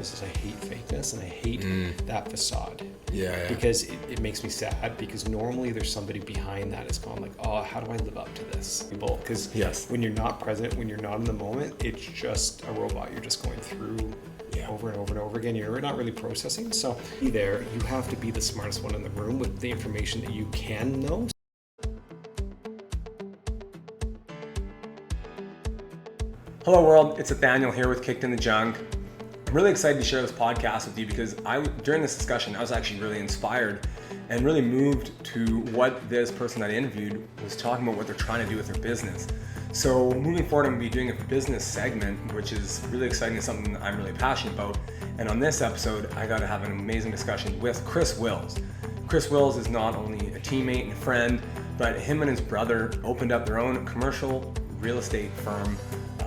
business is I hate fakeness and I hate that facade. Yeah. Because it makes me sad, because normally there's somebody behind that is going like, oh, how do I live up to this? Because when you're not present, when you're not in the moment, it's just a robot. You're just going through over and over and over again. You're not really processing. So there, you have to be the smartest one in the room with the information that you can know. Hello world, it's Nathaniel here with Kicked in the Junk. I'm really excited to share this podcast with you because during this discussion, I was actually really inspired and really moved to what this person that I interviewed was talking about, what they're trying to do with their business. So moving forward, I'm going to be doing a business segment, which is really exciting and something that I'm really passionate about. And on this episode, I got to have an amazing discussion with Chris Wills. Chris Wills is not only a teammate and a friend, but him and his brother opened up their own commercial real estate firm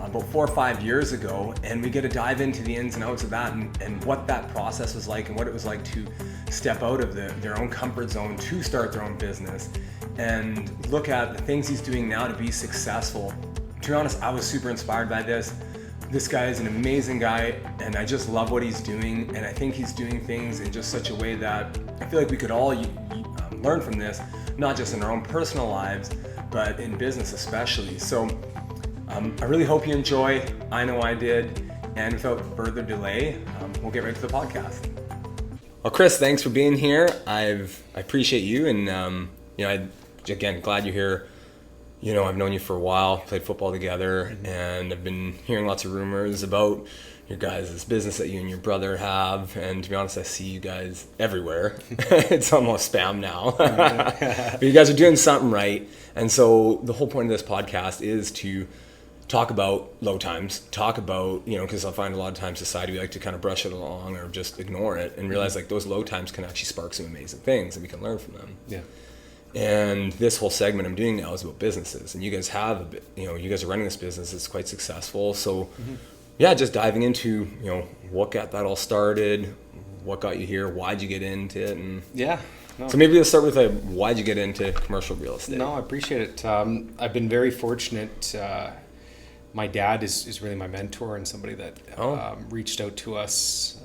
about 4 or 5 years ago, and we get to dive into the ins and outs of that and what that process was like and what it was like to step out of their own comfort zone to start their own business and look at the things he's doing now to be successful. To be honest, I was super inspired by this. This guy is an amazing guy, and I just love what he's doing, and I think he's doing things in just such a way that I feel like we could all learn from this, not just in our own personal lives, but in business especially. So I really hope you enjoy. I know I did. And without further delay, we'll get right to the podcast. Well, Chris, thanks for being here. I appreciate you. And, again, glad you're here. You know, I've known you for a while, played football together, and I've been hearing lots of rumors about your guys' business that you and your brother have. And to be honest, I see you guys everywhere. It's almost spam now. But you guys are doing something right. And so the whole point of this podcast is to talk about low times, talk about, because I find a lot of times society, we like to kind of brush it along or just ignore it and realize like those low times can actually spark some amazing things and we can learn from them. Yeah. And this whole segment I'm doing now is about businesses, and you guys have a bit, you guys are running this business. It's quite successful. So just diving into, what got that all started, what got you here, why'd you get into it? And so maybe let's start with why'd you get into commercial real estate? No, I appreciate it. I've been very fortunate. My dad is really my mentor and somebody that reached out to us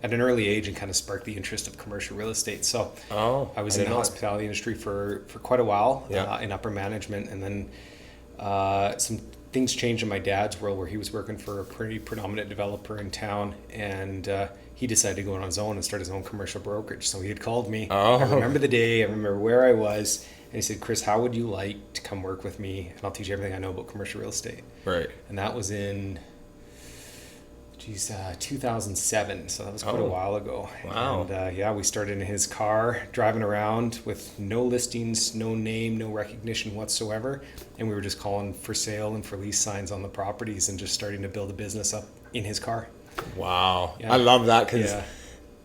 at an early age and kind of sparked the interest of commercial real estate. So I was in the hospitality industry for quite a while in upper management, and then some things changed in my dad's world where he was working for a pretty predominant developer in town, and he decided to go on his own and start his own commercial brokerage. So he had called me. I remember the day, I remember where I was, and he said, Chris, how would you like to come work with me, and I'll teach you everything I know about commercial real estate. Right. And that was in 2007, so that was quite a while ago. Wow. And we started in his car, driving around with no listings, no name, no recognition whatsoever, and we were just calling for sale and for lease signs on the properties and just starting to build a business up in his car. Wow. Yeah. I love that because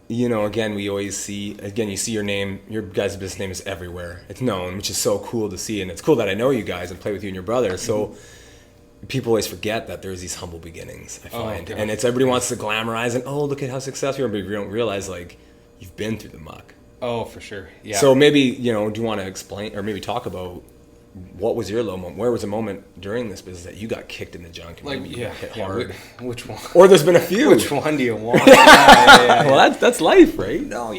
again, we always see, you see your name, your guys' business name is everywhere. It's known, which is so cool to see, and it's cool that I know you guys and play with you and your brother. So people always forget that there's these humble beginnings, I find. And it's everybody wants to glamorize and, look at how successful you are, but you don't realize, you've been through the muck. Oh, for sure. Yeah. So maybe, do you want to explain or maybe talk about what was your low moment? Where was a moment during this business that you got kicked in the junk and maybe you got hit hard? Which one? Or there's been a few. Which one do you want? Well, that's life, right? No,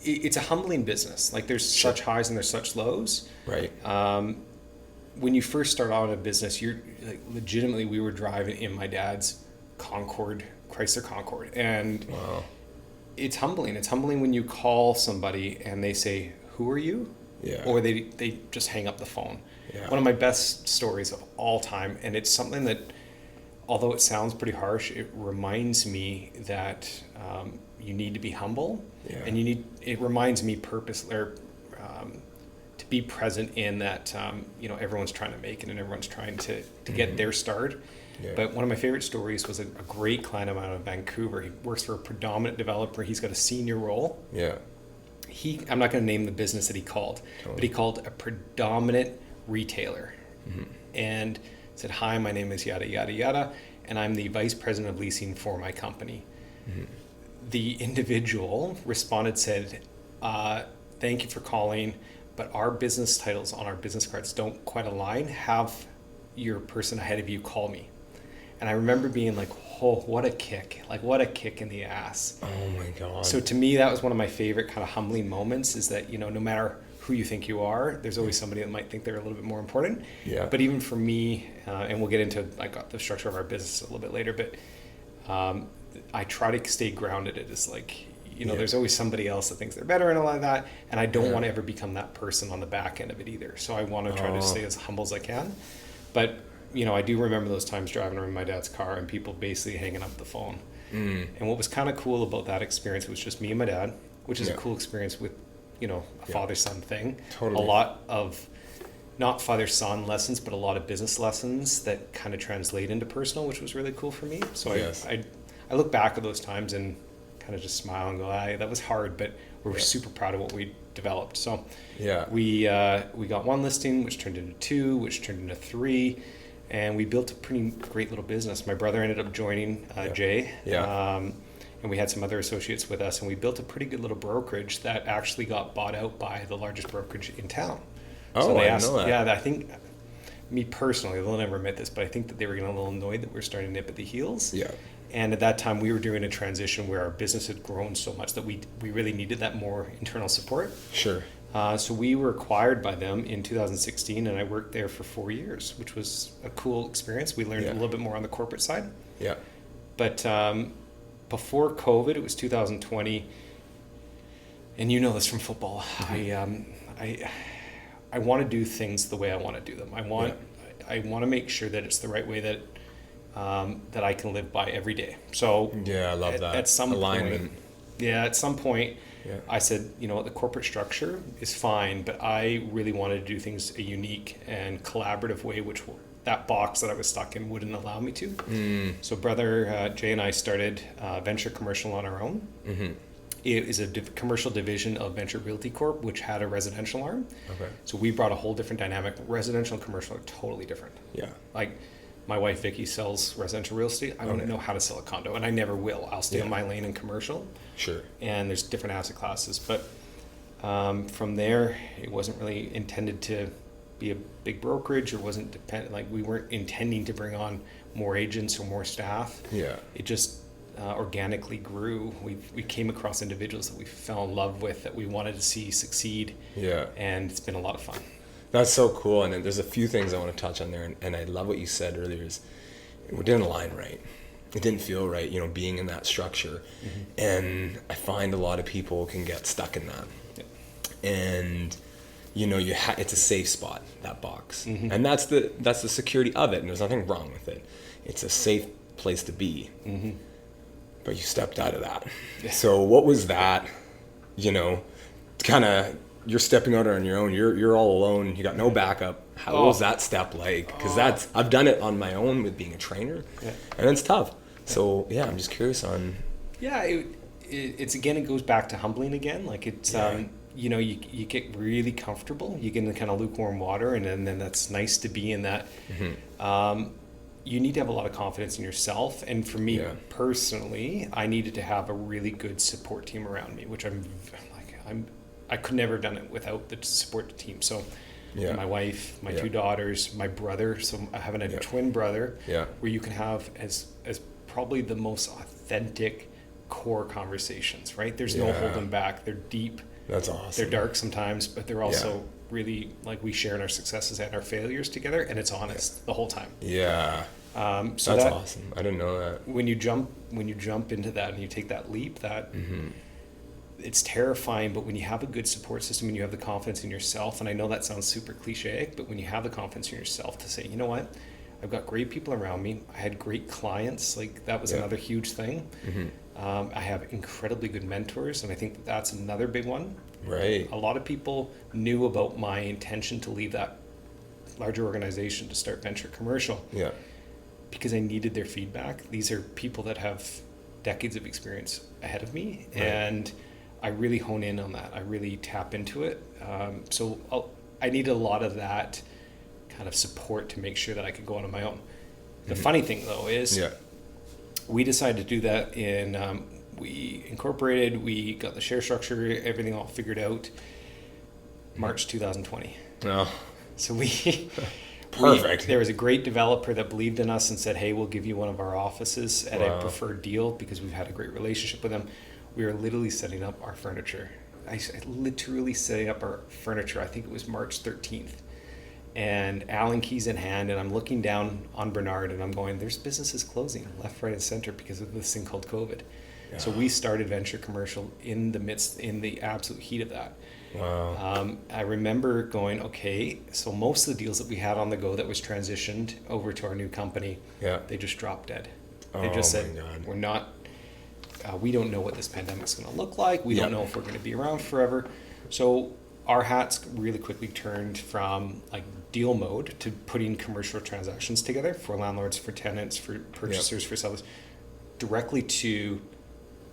it's a humbling business. There's such highs and there's such lows. Right. When you first start out in a business, you're legitimately, we were driving in my dad's Chrysler Concorde. And it's humbling. It's humbling when you call somebody and they say, who are you? Yeah. Or they just hang up the phone. Yeah. One of my best stories of all time, and it's something that, although it sounds pretty harsh, it reminds me that you need to be humble, and it reminds me to be present in that everyone's trying to make it and everyone's trying to get their start. Yeah. But one of my favorite stories was a great client of mine out of Vancouver. He works for a predominant developer. He's got a senior role. Yeah. I'm not going to name the business that he called, but he called a predominant retailer and said, hi, my name is yada, yada, yada, and I'm the vice president of leasing for my company. The individual responded, said, thank you for calling, but our business titles on our business cards don't quite align. Have your person ahead of you call me. And I remember being like, oh, what a kick. Like, what a kick in the ass. Oh my God. So to me, that was one of my favorite kind of humbling moments, is that, no matter who you think you are, there's always somebody that might think they're a little bit more important. Yeah. But even for me, and we'll get into like the structure of our business a little bit later, but I try to stay grounded. It is like, there's always somebody else that thinks they're better and all of that. And I don't want to ever become that person on the back end of it either. So I want to try to stay as humble as I can. But, I do remember those times driving around my dad's car and people basically hanging up the phone. And what was kind of cool about that experience was just me and my dad, which is a cool experience with, a father-son thing. Totally. A lot of, not father-son lessons, but a lot of business lessons that kind of translate into personal, which was really cool for me. So I look back at those times and kind of just smile and go, that was hard, but we're super proud of what we developed. So we got one listing, which turned into two, which turned into three, and we built a pretty great little business. My brother ended up joining Jay, and we had some other associates with us, and we built a pretty good little brokerage that actually got bought out by the largest brokerage in town. Oh, I didn't know that. Yeah, I think, me personally, they'll never admit this, but I think that they were getting a little annoyed that we were starting to nip at the heels. Yeah. And at that time, we were doing a transition where our business had grown so much that we really needed that more internal support. Sure. So we were acquired by them in 2016, and I worked there for 4 years, which was a cool experience. We learned a little bit more on the corporate side. Yeah. But before COVID, it was 2020, and you know this from football. I want to do things the way I want to do them. I want to make sure that it's the right way that that I can live by every day. So I love that. At some alignment. At some point, I said, the corporate structure is fine, but I really wanted to do things a unique and collaborative way, which that box that I was stuck in wouldn't allow me to. So brother Jay and I started Venture Commercial on our own. It is a commercial division of Venture Realty Corp, which had a residential arm. Okay. So we brought a whole different dynamic. Residential and commercial are totally different. Yeah. Like, my wife Vicky sells residential real estate. I don't know how to sell a condo, and I never will. I'll stay in my lane in commercial. Sure. And there's different asset classes, but from there, it wasn't really intended to be a big brokerage, or wasn't dependent. Like, we weren't intending to bring on more agents or more staff. Yeah. It just organically grew. We came across individuals that we fell in love with, that we wanted to see succeed. Yeah. And it's been a lot of fun. That's so cool. And then there's a few things I want to touch on there. And I love what you said earlier is we didn't align right. It didn't feel right, being in that structure. And I find a lot of people can get stuck in that. Yeah. And, it's a safe spot, that box. And that's the security of it. And there's nothing wrong with it. It's a safe place to be. But you stepped out of that. Yeah. So what was that, kind of, you're stepping out on your own. You're all alone. You got no backup. How was that step like? Because I've done it on my own with being a trainer, and it's tough. So I'm just curious on. Yeah, it's again. It goes back to humbling again. Like it's you get really comfortable. You get in the kind of lukewarm water, and then that's nice to be in that. You need to have a lot of confidence in yourself, and for me personally, I needed to have a really good support team around me, which I could never have done it without the support team. So my wife, my two daughters, my brother. So I have a twin brother where you can have as probably the most authentic core conversations, right? There's no holding back. They're deep. That's awesome. They're dark sometimes, but they're also really like we share in our successes and our failures together, and it's honest the whole time. Yeah. So that's awesome. I didn't know that. When you jump into that and you take that leap, it's terrifying, but when you have a good support system and you have the confidence in yourself, and I know that sounds super cliche, but when you have the confidence in yourself to say, you know what, I've got great people around me. I had great clients. Like that was another huge thing. I have incredibly good mentors, and I think that's another big one. Right. A lot of people knew about my intention to leave that larger organization to start Venture Commercial. Yeah. Because I needed their feedback. These are people that have decades of experience ahead of me, and I really hone in on that. I really tap into it. So I needed a lot of that kind of support to make sure that I could go out on my own. The funny thing though is we decided to do that we incorporated, we got the share structure, everything all figured out March 2020. Oh. So Perfect. There was a great developer that believed in us and said, hey, we'll give you one of our offices at a preferred deal because we've had a great relationship with them. We were literally setting up our furniture. I literally setting up our furniture. I think it was March 13th. And Allen keys in hand, and I'm looking down on Bernard and I'm going, there's businesses closing left, right, and center because of this thing called COVID. Yeah. So we started venture commercial in the absolute heat of that. Wow. I remember going, okay, so most of the deals that we had on the go that was transitioned over to our new company, they just dropped dead. They just said, we're not, we don't know what this pandemic's going to look like. We don't know if we're going to be around forever. So our hats really quickly turned from like deal mode to putting commercial transactions together for landlords, for tenants, for purchasers, for sellers, directly to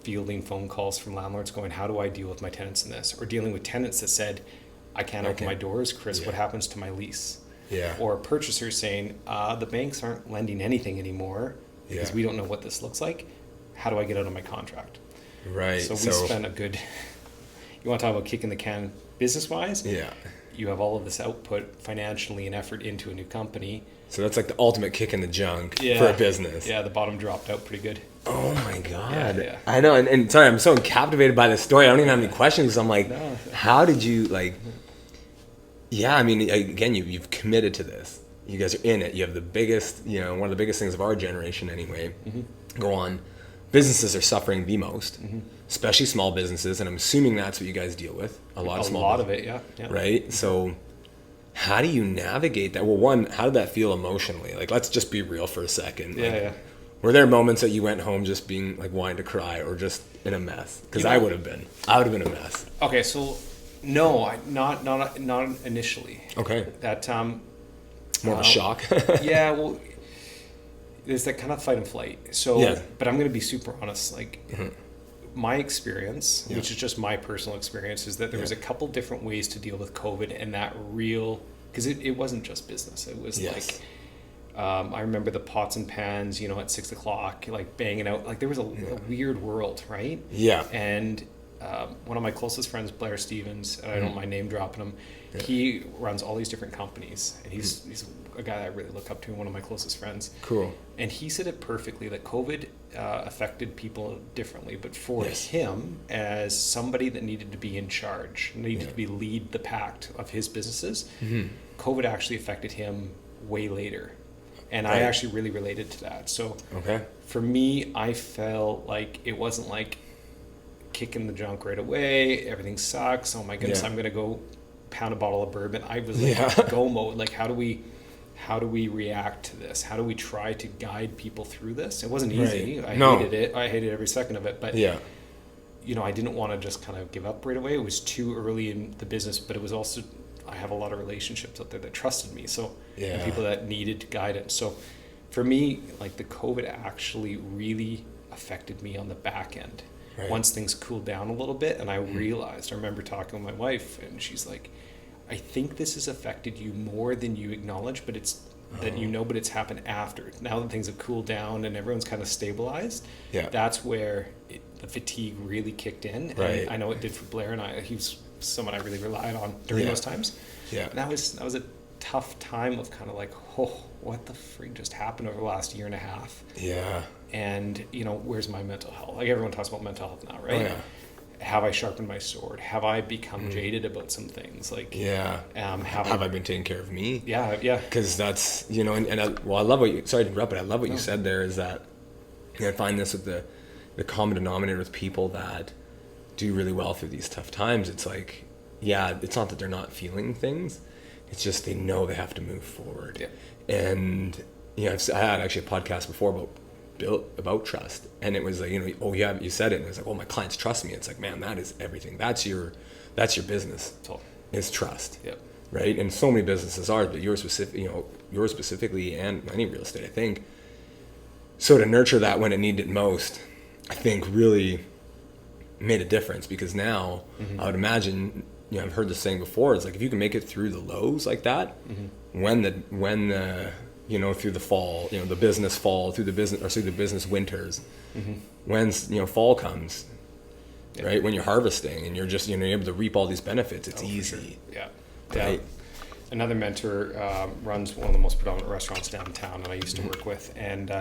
fielding phone calls from landlords going, how do I deal with my tenants in this? Or dealing with tenants that said, I can't open my doors, Chris, what happens to my lease? Yeah. Or purchasers saying, the banks aren't lending anything anymore because we don't know what this looks like. How do I get out of my contract? Right. So we spent a good, you want to talk about kicking the can business-wise? Yeah. You have all of this output financially and effort into a new company. So that's like the ultimate kick in the junk for a business. Yeah, the bottom dropped out pretty good. Oh my God. Yeah. I know. And sorry, I'm so captivated by this story. I don't even have any questions. I'm like, how did you I mean, again, you've committed to this. You guys are in it. You have the biggest, one of the biggest things of our generation anyway, go on. Businesses are suffering the most, especially small businesses. And I'm assuming that's what you guys deal with. A lot of it, yeah. Right? So how do you navigate that? Well, one, how did that feel emotionally? Like, let's just be real for a second. Were there moments that you went home just being like wanting to cry or just in a mess? Because I would have been a mess. Okay, so no, not initially. Okay. That more of a shock. Yeah, well, there's that kind of fight and flight. So, but I'm going to be super honest. Like, my experience, which is just my personal experience, is that there was a couple different ways to deal with COVID, and that because it wasn't just business. It was like. I remember the pots and pans, at 6:00, like banging out. Like there was a weird world, right? Yeah. And one of my closest friends, Blair Stevens, and I don't mind name dropping him. Yeah. He runs all these different companies, and he's a guy that I really look up to, and one of my closest friends. Cool. And he said it perfectly that COVID affected people differently, but for him, as somebody that needed to be in charge, needed to lead the pack of his businesses, COVID actually affected him way later. And I actually really related to that. So for me, I felt like it wasn't like kicking the junk right away. Everything sucks. Oh my goodness, I'm going to go pound a bottle of bourbon. I was like go mode. Like how do we react to this? How do we try to guide people through this? It wasn't easy. I hated it. I hated every second of it. But I didn't want to just kind of give up right away. It was too early in the business, but it was also, I have a lot of relationships out there that trusted me. So and people that needed guidance. So for me, like the COVID actually really affected me on the back end. Right. Once things cooled down a little bit, and I realized, I remember talking with my wife, and she's like, I think this has affected you more than you acknowledge, but it's but it's happened after. Now that things have cooled down and everyone's kind of stabilized, that's where the fatigue really kicked in. Right. And I know it did for Blair and I. He was someone I really relied on during those times. Yeah. And that was a tough time of kind of like, what the freak just happened over the last year and a half? Yeah. And, where's my mental health? Like everyone talks about mental health now, right? Oh, yeah. Have I sharpened my sword? Have I become jaded about some things? Like, have I been taking care of me? Yeah. Because that's, I love what you, sorry to interrupt, but I love what you said there is that, I find this with the common denominator with people that do really well through these tough times. It's like, it's not that they're not feeling things. It's just they know they have to move forward. Yeah. And, I had actually a podcast before about trust, and it was like, you said it, and it was like, my clients trust me. It's like, man, that is everything. That's your business. Is trust. Yep. Right? And so many businesses are, but yours specifically, and any real estate, I think. So to nurture that when it needed most, I think really made a difference, because now I would imagine, I've heard this saying before, it's like if you can make it through the lows like that, when the through the fall, the business fall, through the business winters, when fall comes, right? When you're harvesting and you're just you're able to reap all these benefits, it's easy. Sure. Yeah. Right. another mentor runs one of the most predominant restaurants downtown, and I used to work with. And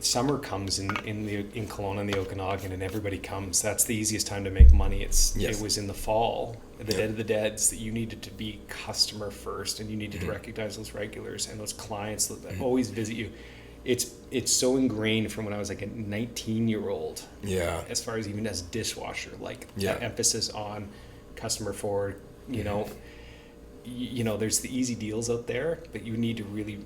summer comes in Kelowna and the Okanagan, and everybody comes. That's the easiest time to make money. It was in the fall, the dead of the deads, that you needed to be customer first, and you needed to recognize those regulars and those clients that always visit you. It's so ingrained from when I was like a 19-year-old. Yeah. As far as even as dishwasher, that emphasis on customer forward. You know, there's the easy deals out there, but you need to really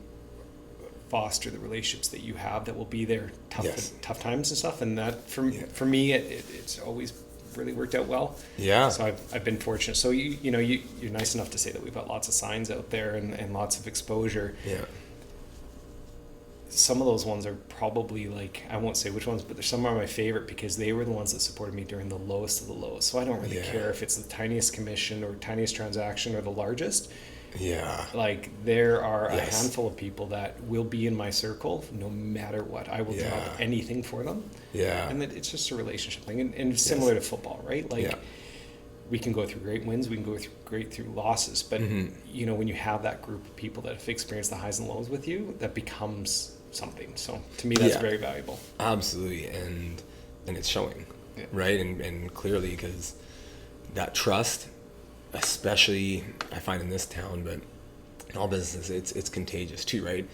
foster the relationships that you have that will be there tough times and stuff. And that for me, it's always really worked out well. Yeah. So I've been fortunate. So you're nice enough to say that we've got lots of signs out there and lots of exposure. Yeah. Some of those ones are probably I won't say which ones, but some are my favorite because they were the ones that supported me during the lowest of the lowest. So I don't really care if it's the tiniest commission or tiniest transaction or the largest. Yeah. There are a handful of people that will be in my circle no matter what. I will drop anything for them. Yeah. And it's just a relationship thing. And similar to football, right? We can go through great wins, we can go through losses. But, when you have that group of people that have experienced the highs and lows with you, that becomes something. So to me, that's very valuable. Absolutely. And it's showing, right? And clearly, because that trust, especially I find in this town, but in all businesses, it's contagious too, right?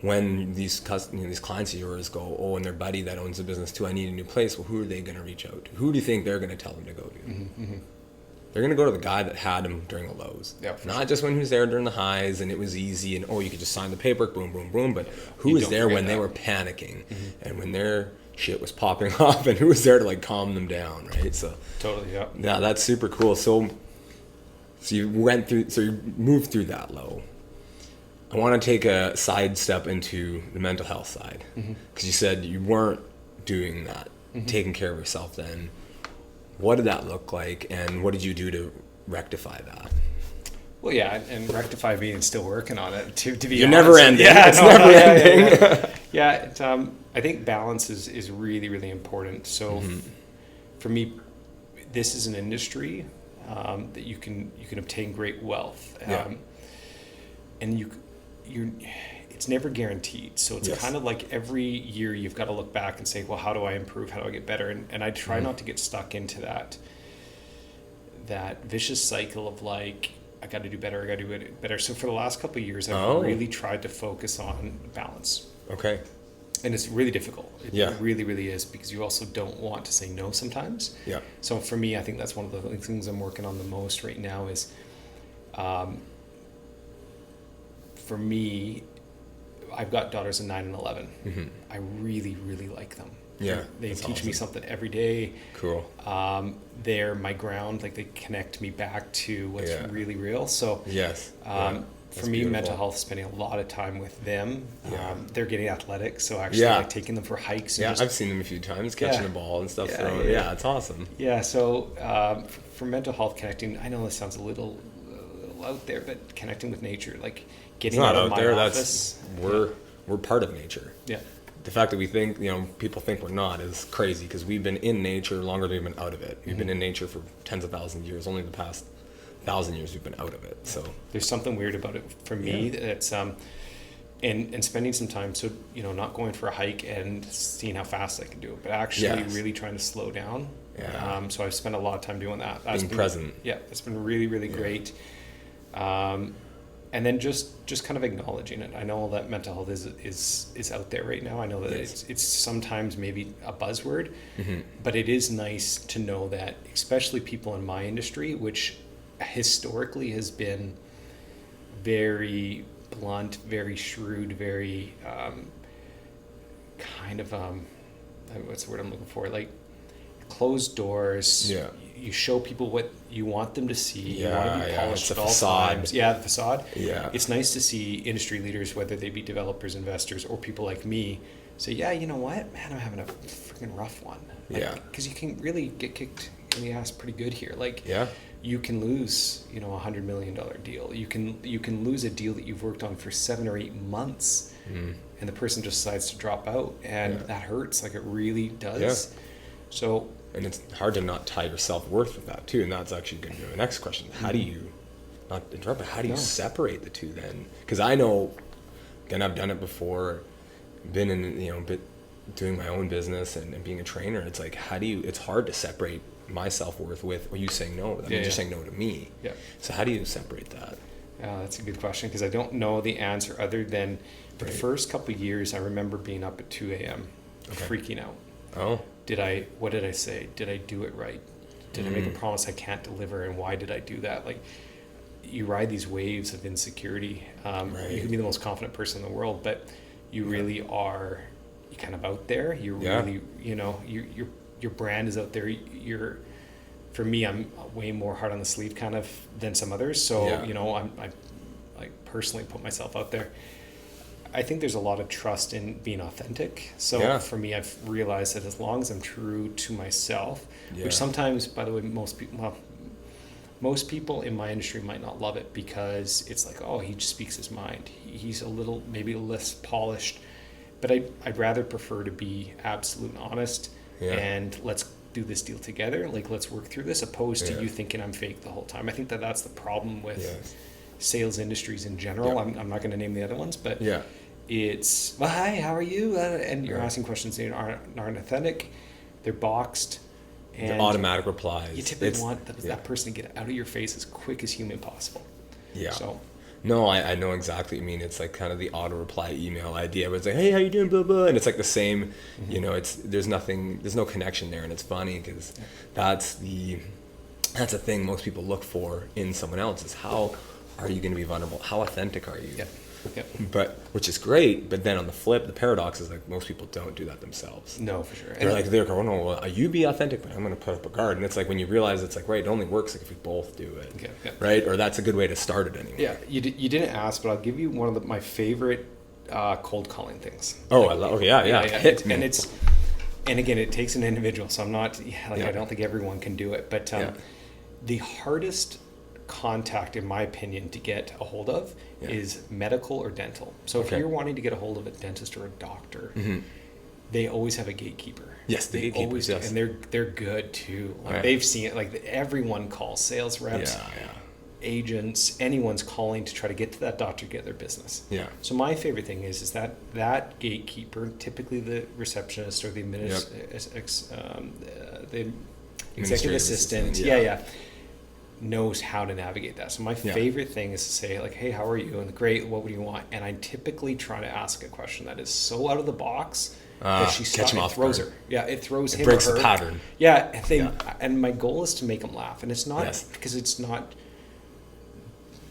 When these clients of yours go, and their buddy that owns a business too, I need a new place. Well, who are they going to reach out to? Who do you think they're going to tell them to go to? They're going to go to the guy that had them during the lows. Not just when he was there during the highs and it was easy and, you could just sign the paper, boom, boom, boom. But who was there when they were panicking and when their shit was popping off, and who was there to calm them down, right? So totally, yeah. Yeah, that's super cool. So you moved through that low. I want to take a side step into the mental health side, because you said you weren't doing that, taking care of yourself then. What did that look like, and what did you do to rectify that? Well, yeah, and rectify being still working on it. To be You're honest, never ending. It's never ending. I think balance is really, really important. So, for me, this is an industry that you can obtain great wealth, and it's never guaranteed. So it's kind of like every year you've got to look back and say, well, how do I improve? How do I get better? And I try not to get stuck into that vicious cycle of I got to do better. I got to do it better. So for the last couple of years, I've really tried to focus on balance. Okay. And it's really difficult. It really, really is, because you also don't want to say no sometimes. Yeah. So for me, I think that's one of the things I'm working on the most right now is, for me, I've got daughters of 9 and 11. I really, really like them. Yeah. They teach me something every day. Cool. They're my ground. They connect me back to what's really real. So for me, mental health, spending a lot of time with them. They're getting athletic, so actually taking them for hikes. And I've seen them a few times catching a ball and stuff. It's awesome. Yeah, so for mental health, connecting, I know this sounds a little out there, but connecting with nature, getting out of my office. We're part of nature. Yeah. The fact that we think, people think we're not is crazy, because we've been in nature longer than we've been out of it. We've been in nature for tens of thousands of years. Only the past 1,000 years we've been out of it. So there's something weird about it for me. That's and spending some time, so not going for a hike and seeing how fast I can do it, but actually really trying to slow down. So I've spent a lot of time doing that. Being present. Yeah, it's been really, really great. And then just kind of acknowledging it. I know that mental health is out there right now. I know that it's sometimes maybe a buzzword, but it is nice to know that, especially people in my industry, which historically has been very blunt, very shrewd, very what's the word I'm looking for? Closed doors. Yeah. You show people what you want them to see. You want to be polished at all times. Yeah, the facade. Yeah. It's nice to see industry leaders, whether they be developers, investors, or people like me, say, yeah, you know what, man, I'm having a freaking rough one. Because you can really get kicked in the ass pretty good here. You can lose, $100 million deal. You can lose a deal that you've worked on for 7 or 8 months, and the person just decides to drop out, and that hurts. It really does. Yeah. So. And it's hard to not tie your self-worth with that too, and that's actually going to be the next question. How do you not to interrupt, but how do you No. separate the two then? Because I know, again, I've done it before, been in, doing my own business and being a trainer. It's like, it's hard to separate my self-worth with, you saying no. That means you're saying no to me. Yeah. So how do you separate that? Yeah, that's a good question, because I don't know the answer other than for the Right. first couple of years, I remember being up at 2 a.m. freaking out. Oh. What did I say? Did I do it right? Did I make a promise I can't deliver? And why did I do that? Like, you ride these waves of insecurity. Right. You can be the most confident person in the world, but you really are, you kind of out there. You're really, your brand is out there. For me, I'm way more hard on the sleeve kind of than some others. So, I personally put myself out there. I think there's a lot of trust in being authentic. So for me, I've realized that as long as I'm true to myself, which sometimes, by the way, most people in my industry might not love it, because it's like, oh, he just speaks his mind. He's maybe less polished, but I'd rather prefer to be absolute and honest, and let's do this deal together. Like, let's work through this, opposed to you thinking I'm fake the whole time. I think that's the problem with sales industries in general. I'm not going to name the other ones, but it's, well, hi, how are you? And you're asking questions that aren't authentic. They're boxed. And the automatic replies. You typically want that person to get out of your face as quick as humanly possible. Yeah. So. No, I know exactly what you mean. It's like kind of the auto reply email idea, where it's like, hey, how you doing, blah, blah. And it's like the same, there's no connection there. And it's funny because that's a thing most people look for in someone else, is how are you going to be vulnerable? How authentic are you? Yeah. Yep. But which is great, but then on the flip, the paradox is like most people don't do that themselves. No, for sure. They're going, oh, well, you be authentic, but I'm going to put up a guard. And it's like when you realize it's like, right, it only works like if we both do it, right? Or that's a good way to start it anyway. Yeah, you didn't ask, but I'll give you one of my favorite cold calling things. Oh, Hit me. And again, it takes an individual, so I'm not I don't think everyone can do it, but the hardest contact, in my opinion, to get a hold of is medical or dental. So if you're wanting to get a hold of a dentist or a doctor, they always have a gatekeeper. Yes, the gatekeepers, always, and they're good too. Like they've seen it. Like everyone calls, sales reps, agents, anyone's calling to try to get to that doctor, get their business. Yeah. So my favorite thing is that gatekeeper, typically the receptionist or the the executive assistant, knows how to navigate that. So my favorite thing is to say, like, hey, how are you? And great, what would you want? And I typically try to ask a question that is so out of the box that she throws her. Yeah, it throws him or her. It breaks the pattern. And my goal is to make them laugh. And it's not because it's not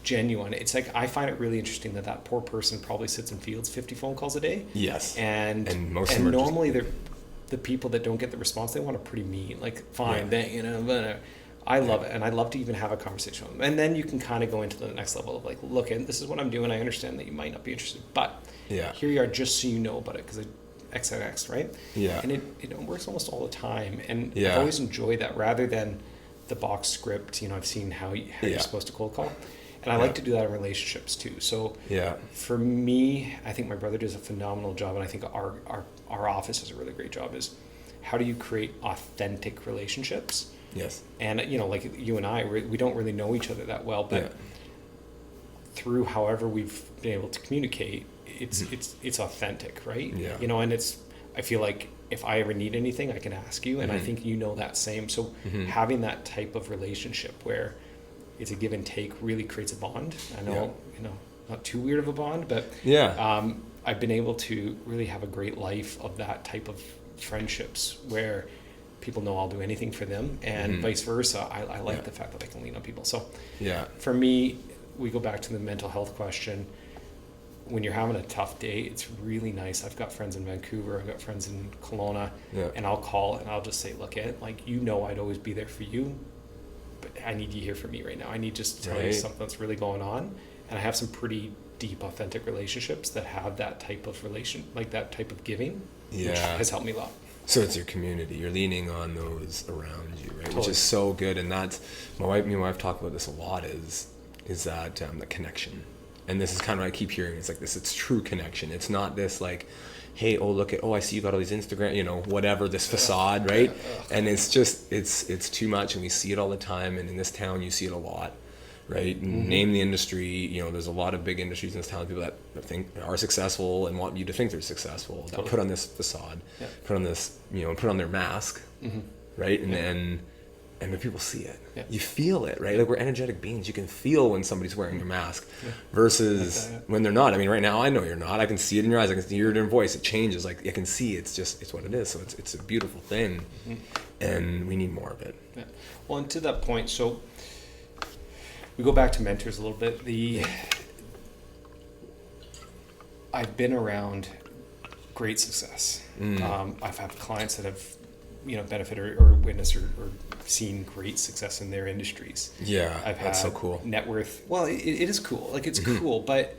genuine. It's like, I find it really interesting that poor person probably sits and fields 50 phone calls a day. Yes. And normally they're the people that don't get the response they want are pretty mean. Like, fine, I love it, and I love to even have a conversation with them. And then you can kind of go into the next level of like, look, this is what I'm doing. I understand that you might not be interested, but here you are, just so you know about it, because XNX, right? Yeah. And it works almost all the time, and I've always enjoyed that rather than the box script. I've seen how you're supposed to cold call, and I like to do that in relationships too. So for me, I think my brother does a phenomenal job, and I think our office does a really great job. Is how do you create authentic relationships? Yes. And like you and I, we don't really know each other that well, but through however we've been able to communicate, it's authentic, right? Yeah. And I feel like if I ever need anything, I can ask you, and I think that same. So having that type of relationship where it's a give and take really creates a bond. I know, not too weird of a bond, but I've been able to really have a great life of that type of friendships where people know I'll do anything for them, and vice versa. I like the fact that I can lean on people. So for me, we go back to the mental health question. When you're having a tough day, it's really nice. I've got friends in Vancouver, I've got friends in Kelowna, and I'll call and I'll just say, look, I'd always be there for you, but I need you here for me right now. I need just to tell you something that's really going on. And I have some pretty deep, authentic relationships that have that type of that type of giving, which has helped me a lot. So it's your community. You're leaning on those around you, right? Totally. Which is so good. And that's, me and my wife talk about this a lot, is that the connection. And this is kind of what I keep hearing. It's like this, it's true connection. It's not this like, hey, I see you got all these Instagram, whatever, this facade, right? And it's just, it's too much, and we see it all the time. And in this town, you see it a lot. right? Name the industry. You know, there's a lot of big industries in this town, people that think are successful and want you to think they're successful. They'll put on this facade, put on this, put on their mask, right? And then, and when people see it, you feel it, right? Like, we're energetic beings. You can feel when somebody's wearing their mask versus when they're not. I mean, right now I know you're not. I can see it in your eyes. I can hear it in your voice. It changes. Like, I can see it's what it is. So it's a beautiful thing, and we need more of it. Yeah. Well, and to that point, so we go back to mentors a little bit. I've been around great success. I've had clients that have, benefited or witnessed or seen great success in their industries. Yeah, I've that's had so cool. net worth. Well, it is cool. Like, it's cool, but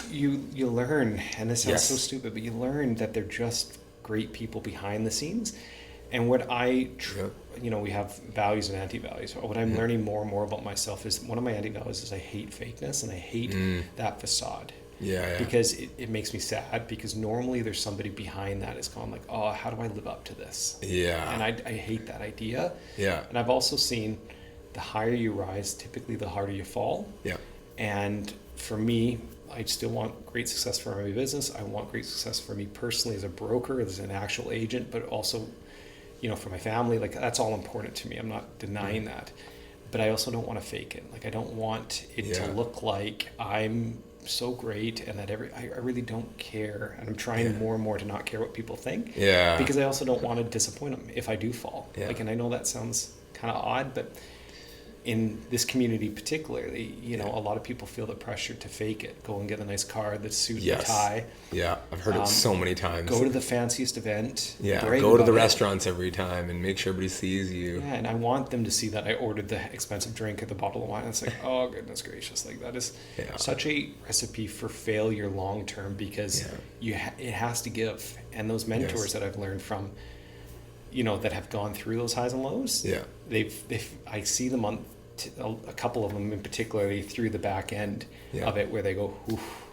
you learn, and this sounds so stupid, but you learn that they're just great people behind the scenes. And what we have values and anti-values. What I'm learning more and more about myself is, one of my anti-values is I hate fakeness, and I hate that facade. Yeah. Because it makes me sad, because normally there's somebody behind that is going like, oh, how do I live up to this? Yeah. And I hate that idea. Yeah. And I've also seen the higher you rise, typically the harder you fall. Yeah. And for me, I still want great success for my business. I want great success for me personally as a broker, as an actual agent, but also, for my family. Like, that's all important to me. I'm not denying that. But I also don't want to fake it. Like, I don't want it to look like I'm so great and that I really don't care. And I'm trying more and more to not care what people think. Yeah. Because I also don't want to disappoint them if I do fall. Yeah. Like, and I know that sounds kind of odd, but in this community particularly, a lot of people feel the pressure to fake it. Go and get a nice car, the suit, the tie. Yeah, I've heard it so many times. Go to the fanciest event. Yeah, go to the restaurants every time and make sure everybody sees you. Yeah, and I want them to see that I ordered the expensive drink or the bottle of wine. It's like, oh, goodness gracious. Like, that is such a recipe for failure long term, because it has to give. And those mentors that I've learned from, that have gone through those highs and lows, I see them on a couple of them in particularly through the back end of it, where they go, oof,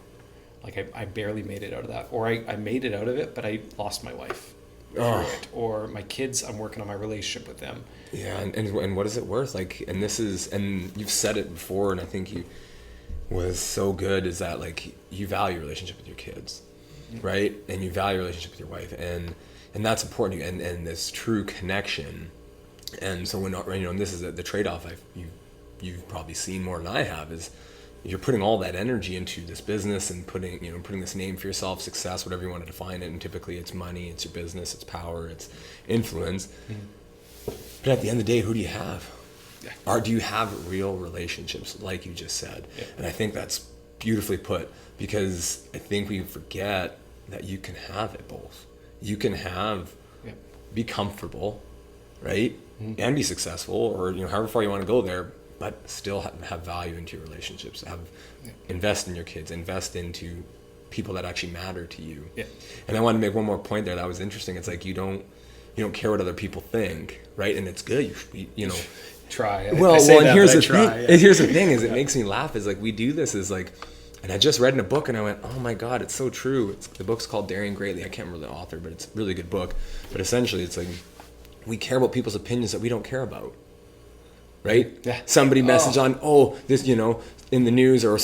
like I barely made it out of that, or I made it out of it, but I lost my wife through it, or my kids, I'm working on my relationship with them. Yeah, and what is it worth? Like, and you've said it before, and I think you was so good, is that, like, you value relationship with your kids, right? And you value relationship with your wife, and that's important, and this true connection. And so when, and this is the trade-off you've probably seen more than I have, is you're putting all that energy into this business and putting this name for yourself, success, whatever you want to define it. And typically it's money, it's your business, it's power, it's influence. But at the end of the day, who do you have? Yeah. Or do you have real relationships, like you just said? Yeah. And I think that's beautifully put, because I think we forget that you can have it both. You can be comfortable, right? And be successful, or however far you want to go there, but still have value into your relationships. Invest in your kids, invest into people that actually matter to you. Yeah. And I want to make one more point there that was interesting. It's like, you don't care what other people think, right? And it's good. You try. Well, and here's the thing. Here's the thing: is it makes me laugh. Is like, we do this is like. And I just read in a book, and I went, oh my God, it's so true. The book's called Daring Greatly. I can't remember the author, but it's a really good book. But essentially, it's like, we care about people's opinions that we don't care about, right? Yeah. Somebody messaged on, this, in the news, or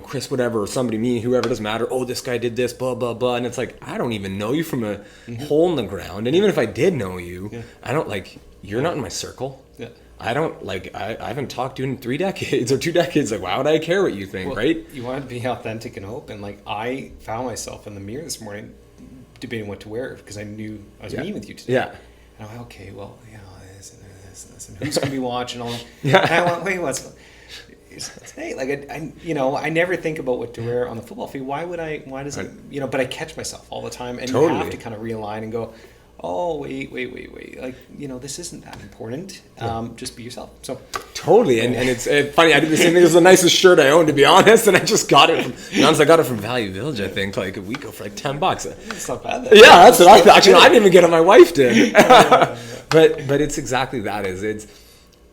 Chris, whatever, or somebody, me, whoever, doesn't matter. Oh, this guy did this, blah, blah, blah. And it's like, I don't even know you from a hole in the ground. And even if I did know you, I don't, you're not in my circle. Yeah. I don't, I haven't talked to you in 3 decades or 2 decades. Like, why would I care what you think, right? You want to be authentic and open. Like, I found myself in the mirror this morning debating what to wear, because I knew I was meeting with you today. Yeah. And I'm like, okay, well, this, and who's going to be watching all that? And I went, wait, what's... Hey, I never think about what to wear on the football field. Why does it, but I catch myself all the time, and you have to kind of realign and go, oh, wait. This isn't that important. Just be yourself. So totally. And it's funny. I did the same thing. It was the nicest shirt I owned, to be honest. And I just got it I got it from Value Village, I think, like a week ago for $10. It's not bad. Yeah, that's what I thought. Actually, I didn't even get it. My wife did. But it's exactly that.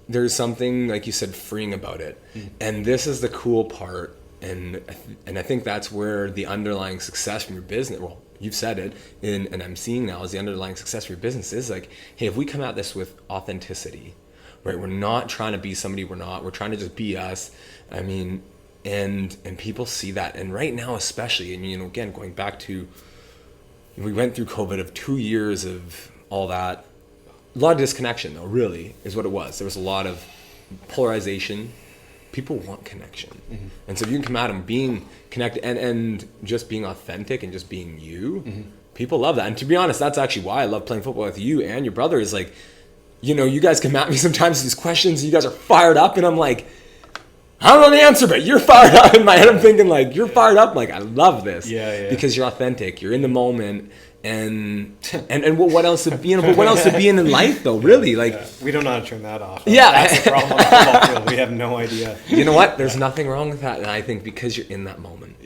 There's something, like you said, freeing about it. And this is the cool part. And I think that's where the underlying success from your business, well, you've said it, and I'm seeing now, is the underlying success for your business is like, hey, if we come at this with authenticity, right? We're not trying to be somebody we're not. We're trying to just be us. I mean, and people see that. And right now especially, and again, going back to, we went through COVID of 2 years of all that. A lot of disconnection, though, really, is what it was. There was a lot of polarization. People want connection. Mm-hmm. And so if you can come at them being connected and just being authentic and just being you, mm-hmm. people love that. And to be honest, that's actually why I love playing football with you and your brother is like, you guys come at me sometimes with these questions, you guys are fired up, and I'm like, I don't know the answer, but you're fired up. In my head, I'm thinking like, you're fired up. Like, I love this. Yeah. Because you're authentic. You're in the moment. And what else to be in? But what else to be in life, though? Really, like we don't know how to turn that off. Yeah, that's the problem on the football field. We have no idea. You know what? There's nothing wrong with that, and I think because you're in that moment,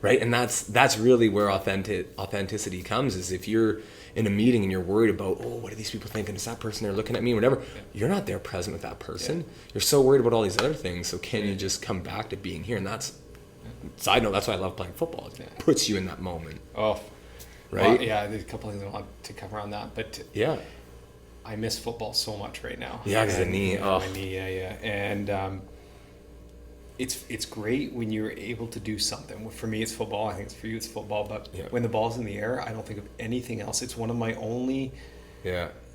right? And that's really where authenticity comes. Is if you're in a meeting and you're worried about, what are these people thinking? Is that person there looking at me? Whatever. You're not there present with that person. You're so worried about all these other things. So can you just come back to being here? And that's side note. That's why I love playing football. It puts you in that moment. Oh. Right? Well, there's a couple things I want to cover on that, but I miss football so much right now. Yeah, because the knee. My knee, and it's great when you're able to do something. For me, it's football. I think it's for you, it's football. But when the ball's in the air, I don't think of anything else. It's one of my only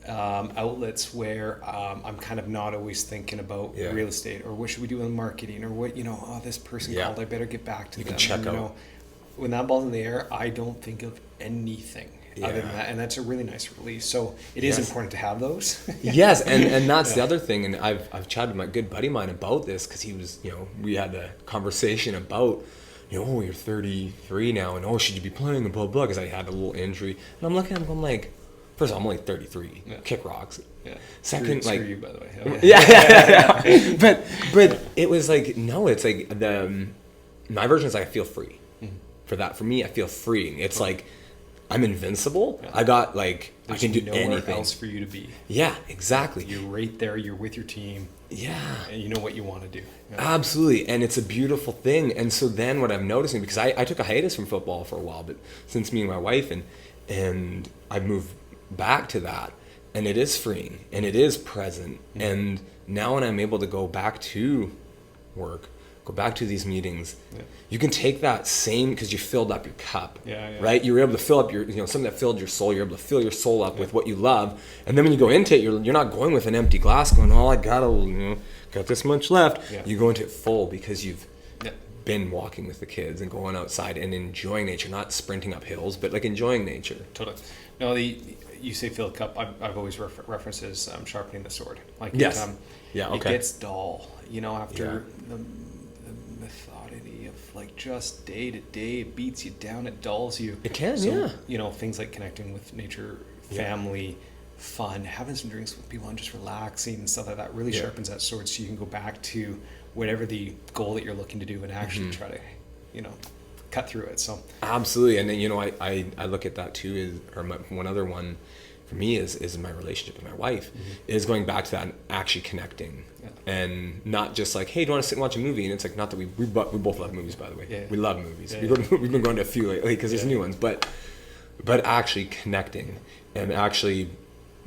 outlets where I'm kind of not always thinking about real estate or what should we do in marketing or what this person called. I better get back to them. You can check out. When that ball's in the air, I don't think of anything other than that, and that's a really nice release. So it is important to have those. Yes, and that's the other thing. And I've chatted with my good buddy of mine about this because he was, we had a conversation about, you're 33 now, and should you be playing and blah blah? Because I had a little injury, and I'm looking at him, I'm like, first of all, I'm only 33. Kick rocks. Yeah. Second, screw you, by the way. Yeah. But it was like, no, it's like my version is like I feel free. For me, I feel freeing. It's like I'm invincible. I got like There's I can do nowhere anything else for you to be. Yeah, exactly. You're right there. You're with your team. Yeah, and you know what you want to do. Absolutely, and it's a beautiful thing. And so then what I'm noticing, because I took a hiatus from football for a while, but since me and my wife and I've moved back to that, and it is freeing and it is present. Mm-hmm. And now when I'm able to go back to work, go back to these meetings, you can take that same, because you filled up your cup, right? You were able to fill up your, something that filled your soul. You're able to fill your soul up with what you love, and then when you go into it, you're not going with an empty glass, going, I got this much left. You go into it full because you've been walking with the kids and going outside and enjoying nature, not sprinting up hills, but like enjoying nature. Totally. No, you say fill cup. I've always references sharpening the sword. Like it gets dull, after the methodity of like just day to day, it beats you down, it dulls you. It can, things like connecting with nature, family, fun, having some drinks with people and just relaxing and stuff like that really sharpens that sword, so you can go back to whatever the goal that you're looking to do and actually try to, cut through it. So absolutely. And then I look at that too, one other one for me is my relationship with my wife, is going back to that and actually connecting, and not just like, hey, do you want to sit and watch a movie? And it's like, not that we both love movies, by the way. We love movies. We've been going to a few lately because there's new ones, but actually connecting and actually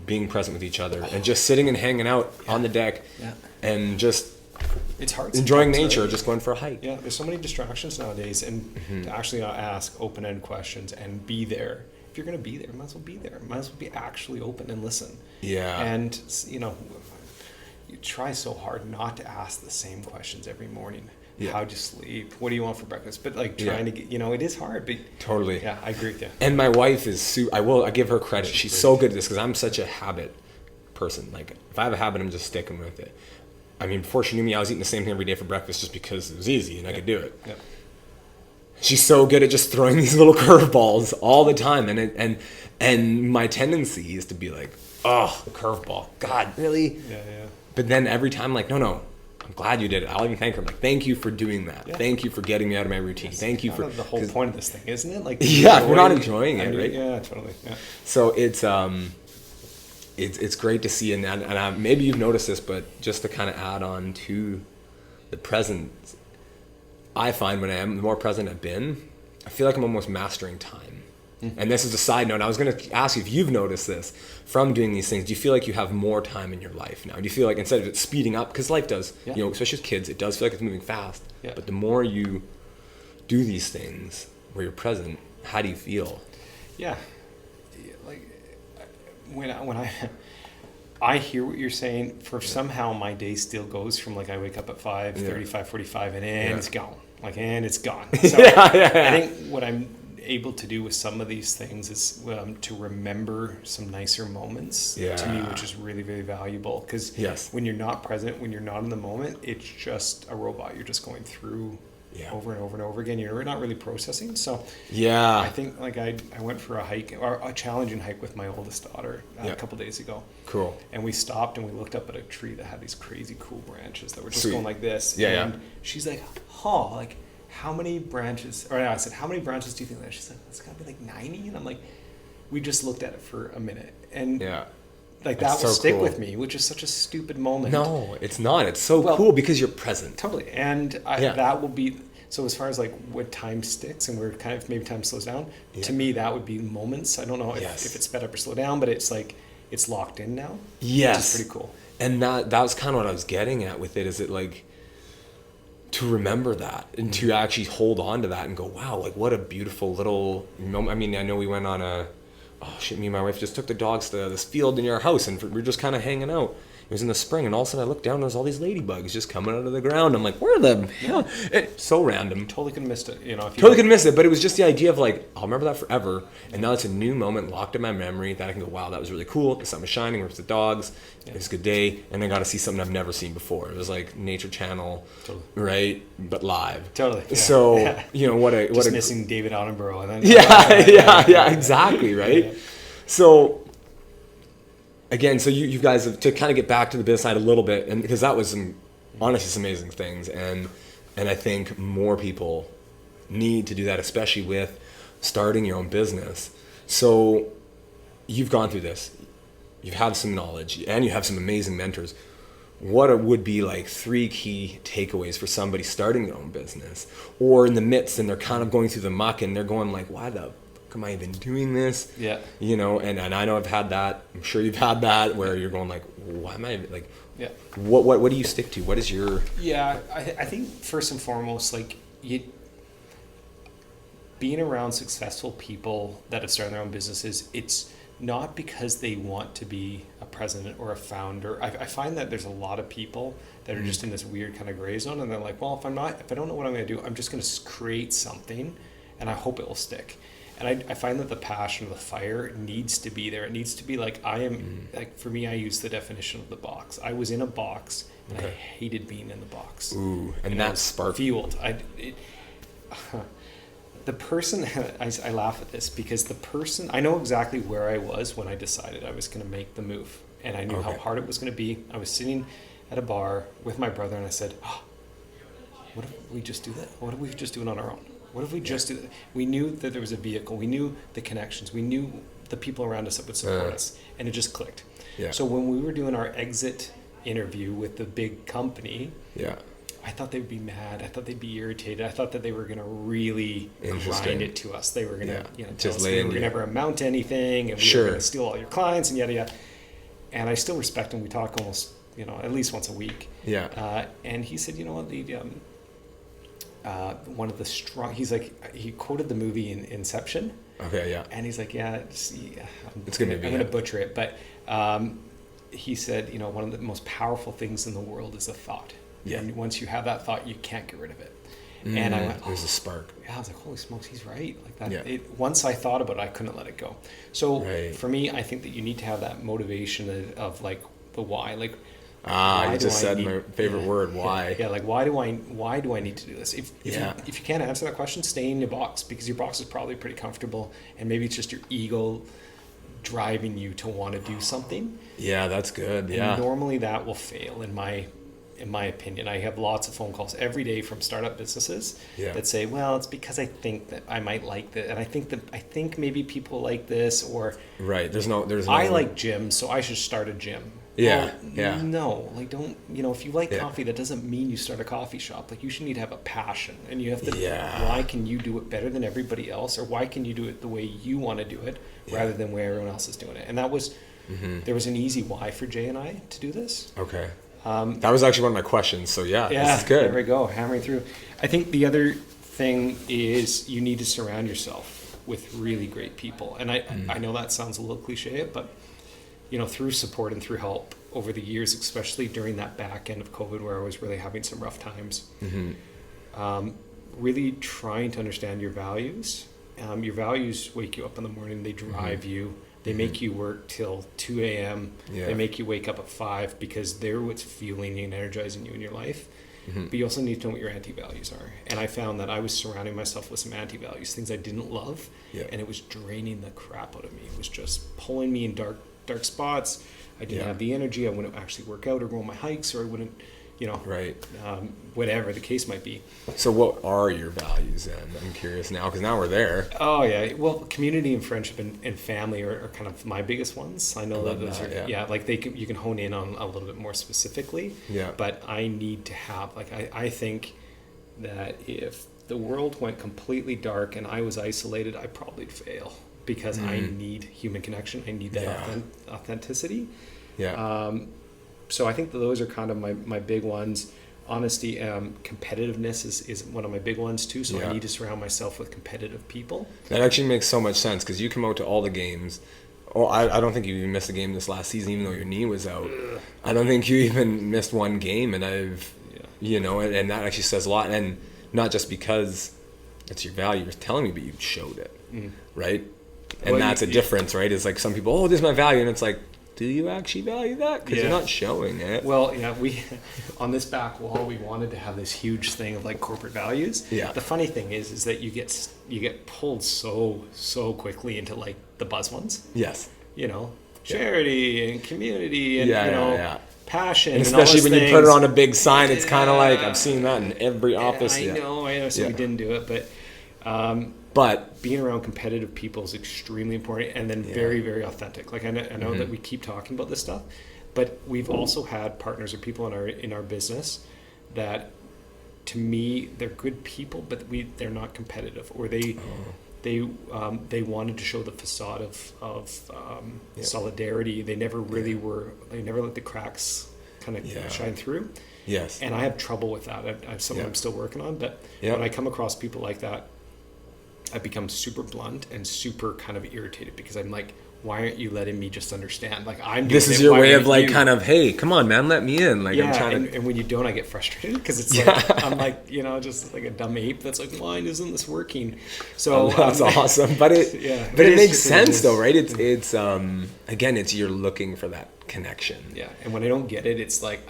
being present with each other and just sitting and hanging out on the deck and just it's hard enjoying nature, right? Just going for a hike. Yeah, there's so many distractions nowadays, and to actually ask open-ended questions and be there. If you're going to be there, might as well be there. Might as well be actually open and listen. Yeah. And you try so hard not to ask the same questions every morning. How'd you sleep? What do you want for breakfast? But like trying to get, it is hard. But totally. Yeah, I agree with you. And my wife is I give her credit. She's so good at this because I'm such a habit person. Like if I have a habit, I'm just sticking with it. I mean, before she knew me, I was eating the same thing every day for breakfast just because it was easy and I could do it. Yeah. She's so good at just throwing these little curveballs all the time, and my tendency is to be like, oh, curveball, God, really? Yeah. But then every time, like, no, I'm glad you did it. I'll even thank her. I'm like, thank you for doing that. Yeah. Thank you for getting me out of my routine. Thank you for the whole point of this thing, isn't it? Like, we're not enjoying it, right? Yeah, totally. Yeah. So it's great to see, and maybe you've noticed this, but just to kind of add on to the present, I find the more present I've been, I feel like I'm almost mastering time. And this is a side note. I was going to ask you if you've noticed this from doing these things. Do you feel like you have more time in your life now? Do you feel like instead of it speeding up, because life does, especially with kids, it does feel like it's moving fast. Yeah. But the more you do these things where you're present, how do you feel? Yeah. Like when I hear what you're saying, somehow my day still goes from like I wake up at 5:30, 5:45 and it's gone. And it's gone. So I think what I'm able to do with some of these things is to remember some nicer moments to me, which is really, really valuable. Because when you're not present, when you're not in the moment, it's just a robot. You're just going through over and over and over again. You're not really processing. So I think like I went for a hike, or a challenging hike with my oldest daughter a couple days ago. Cool. And we stopped and we looked up at a tree that had these crazy cool branches that were just going like this. And she's like, like, how many branches, or I said, how many branches do you think that? She's like, it's gotta be like 90. And I'm like, we just looked at it for a minute. And like that will stick with me, which is such a stupid moment. No, it's not. It's so cool because you're present. Totally. And that will be, so as far as like what time sticks and where kind of maybe time slows down, to me, that would be moments. I don't know if it's sped up or slowed down, but it's like, it's locked in now. Yes. Which is pretty cool. And that was kind of what I was getting at with it, is it like, to remember that and to actually hold on to that and go, wow, like what a beautiful little moment. I mean, I know we went on me and my wife just took the dogs to this field near our house and we were just kind of hanging out. It was in the spring, and all of a sudden I looked down and there's all these ladybugs just coming out of the ground. I'm like, where the hell? It's so random. Totally could have missed it. Totally could have missed it, but it was just the idea of like, I'll remember that forever. And now it's a new moment locked in my memory that I can go, wow, that was really cool. The sun was shining, we're with the dogs. It was a good day. And I got to see something I've never seen before. It was like Nature Channel, right? But live. Totally. Yeah. So, Just missing David Attenborough. And then exactly, right? Yeah. So, again, so you guys have to kind of get back to the business side a little bit, and because that was some amazing things, and I think more people need to do that, especially with starting your own business. So you've gone through this, you've had some knowledge, and you have some amazing mentors. What would be like 3 key takeaways for somebody starting their own business, or in the midst, and they're kind of going through the muck, and they're going like, why the am I even doing this? Yeah. And I know I've had that. I'm sure you've had that where you're going like, why am I like, what do you stick to? What is your... Yeah, I think first and foremost, like being around successful people that have started their own businesses, it's not because they want to be a president or a founder. I find that there's a lot of people that are just in this weird kind of gray zone, and they're like, well, if I don't know what I'm going to do, I'm just going to create something and I hope it will stick. And I find that the passion, the fire needs to be there. It needs to be like, like for me, I use the definition of the box. I was in a box and I hated being in the box. Ooh, and that sparked. Fueled. The person, I laugh at this because I know exactly where I was when I decided I was going to make the move. And I knew how hard it was going to be. I was sitting at a bar with my brother and I said, what if we just do that? What if we just do it on our own? What if we just do that? We knew that there was a vehicle. We knew the connections. We knew the people around us that would support us. And it just clicked. Yeah. So when we were doing our exit interview with the big company, I thought they'd be mad. I thought they'd be irritated. I thought that they were going to really grind it to us. They were going to tell us we would never amount to anything and we were going to steal all your clients and yada, yada. And I still respect him. We talk almost, at least once a week. Yeah. And he said, you know what, one of the he quoted the movie in Inception. Okay, yeah. And he's like, it's going to be. I'm going to butcher it, but he said, one of the most powerful things in the world is a thought. Yeah. And once you have that thought, you can't get rid of it. And I went, there's a spark. Yeah, I was like, holy smokes, he's right. Like that. Yeah. Once I thought about it, I couldn't let it go. So for me, I think that you need to have that motivation of like the why, like. You just said my favorite word, why. Yeah, like why do I need to do this? If you can't answer that question, stay in your box, because your box is probably pretty comfortable and maybe it's just your ego driving you to want to do something. Yeah, that's good. Yeah. And normally that will fail in my opinion. I have lots of phone calls every day from startup businesses that say, well, it's because I think that I might like that, and I think maybe people like this, or right. There's no I like gyms, so I should start a gym. Yeah, Well, yeah. no, like don't, if you like Yeah. coffee, that doesn't mean you start a coffee shop. Like you should need to have a passion, and you have to, Yeah. why can you do it better than everybody else? Or why can you do it the way you want to do it rather than where everyone else is doing it? And that was, there was an easy why for Jay and I to do this. Okay. That was actually one of my questions. So yeah, this is good. There we go, hammering through. I think the other thing is you need to surround yourself with really great people. And I know that sounds a little cliche, but through support and through help over the years, especially during that back end of COVID where I was really having some rough times, really trying to understand your values. Your values wake you up in the morning, they drive you. They make you work till 2 a.m. Yeah. They make you wake up at 5 because they're what's fueling and energizing you in your life. But you also need to know what your anti-values are. And I found that I was surrounding myself with some anti-values, things I didn't love, and it was draining the crap out of me. It was just pulling me in dark spots. I didn't have the energy. I wouldn't actually work out or go on my hikes, or I wouldn't, Right. whatever the case might be. So what are your values then? I'm curious now, because now we're there. Oh yeah, well, community and friendship and family are kind of my biggest ones. I know that those are like you can hone in on a little bit more specifically. Yeah. But I need to have I think that if the world went completely dark and I was isolated, I'd probably fail because I need human connection. I need that authenticity. Yeah. So I think that those are kind of my big ones. Honesty, competitiveness is one of my big ones too. So I need to surround myself with competitive people. That actually makes so much sense because you come out to all the games. Oh, I don't think you even missed a game this last season, even though your knee was out. I don't think you even missed one game, and and that actually says a lot. And not just because it's your value you're telling me, but you showed it, right? And Well, that's a difference, right? It's like some people, oh, this is my value, and it's like, do you actually value that? Because you're not showing it. Well, we on this back wall we wanted to have this huge thing of like corporate values. Yeah. The funny thing is that you get pulled so quickly into like the buzz ones. Yes. Charity and community and passion. And especially and all when those you put it things. on a big sign, it's kind of like I've seen that in every office. I know. So we didn't do it, But being around competitive people is extremely important, and then very, very authentic. Like I know that we keep talking about this stuff, but we've also had partners or people in our business that, to me, they're good people, but they're not competitive, or they wanted to show the facade of solidarity. They never really were. They never let the cracks kind of shine through. yes. And I have trouble with that. I something I'm still working on. But when I come across people like that, I become super blunt and super kind of irritated because I'm like, why aren't you letting me just understand? Like I'm doing This is it, your why way of aren't like you? kind of, hey, come on, man, let me in. Like I'm trying and when you don't, I get frustrated because it's like I'm like just like a dumb ape that's like, why isn't this working? So that's awesome, but it makes sense though, right? It's again, it's you're looking for that connection. Yeah, and when I don't get it, it's like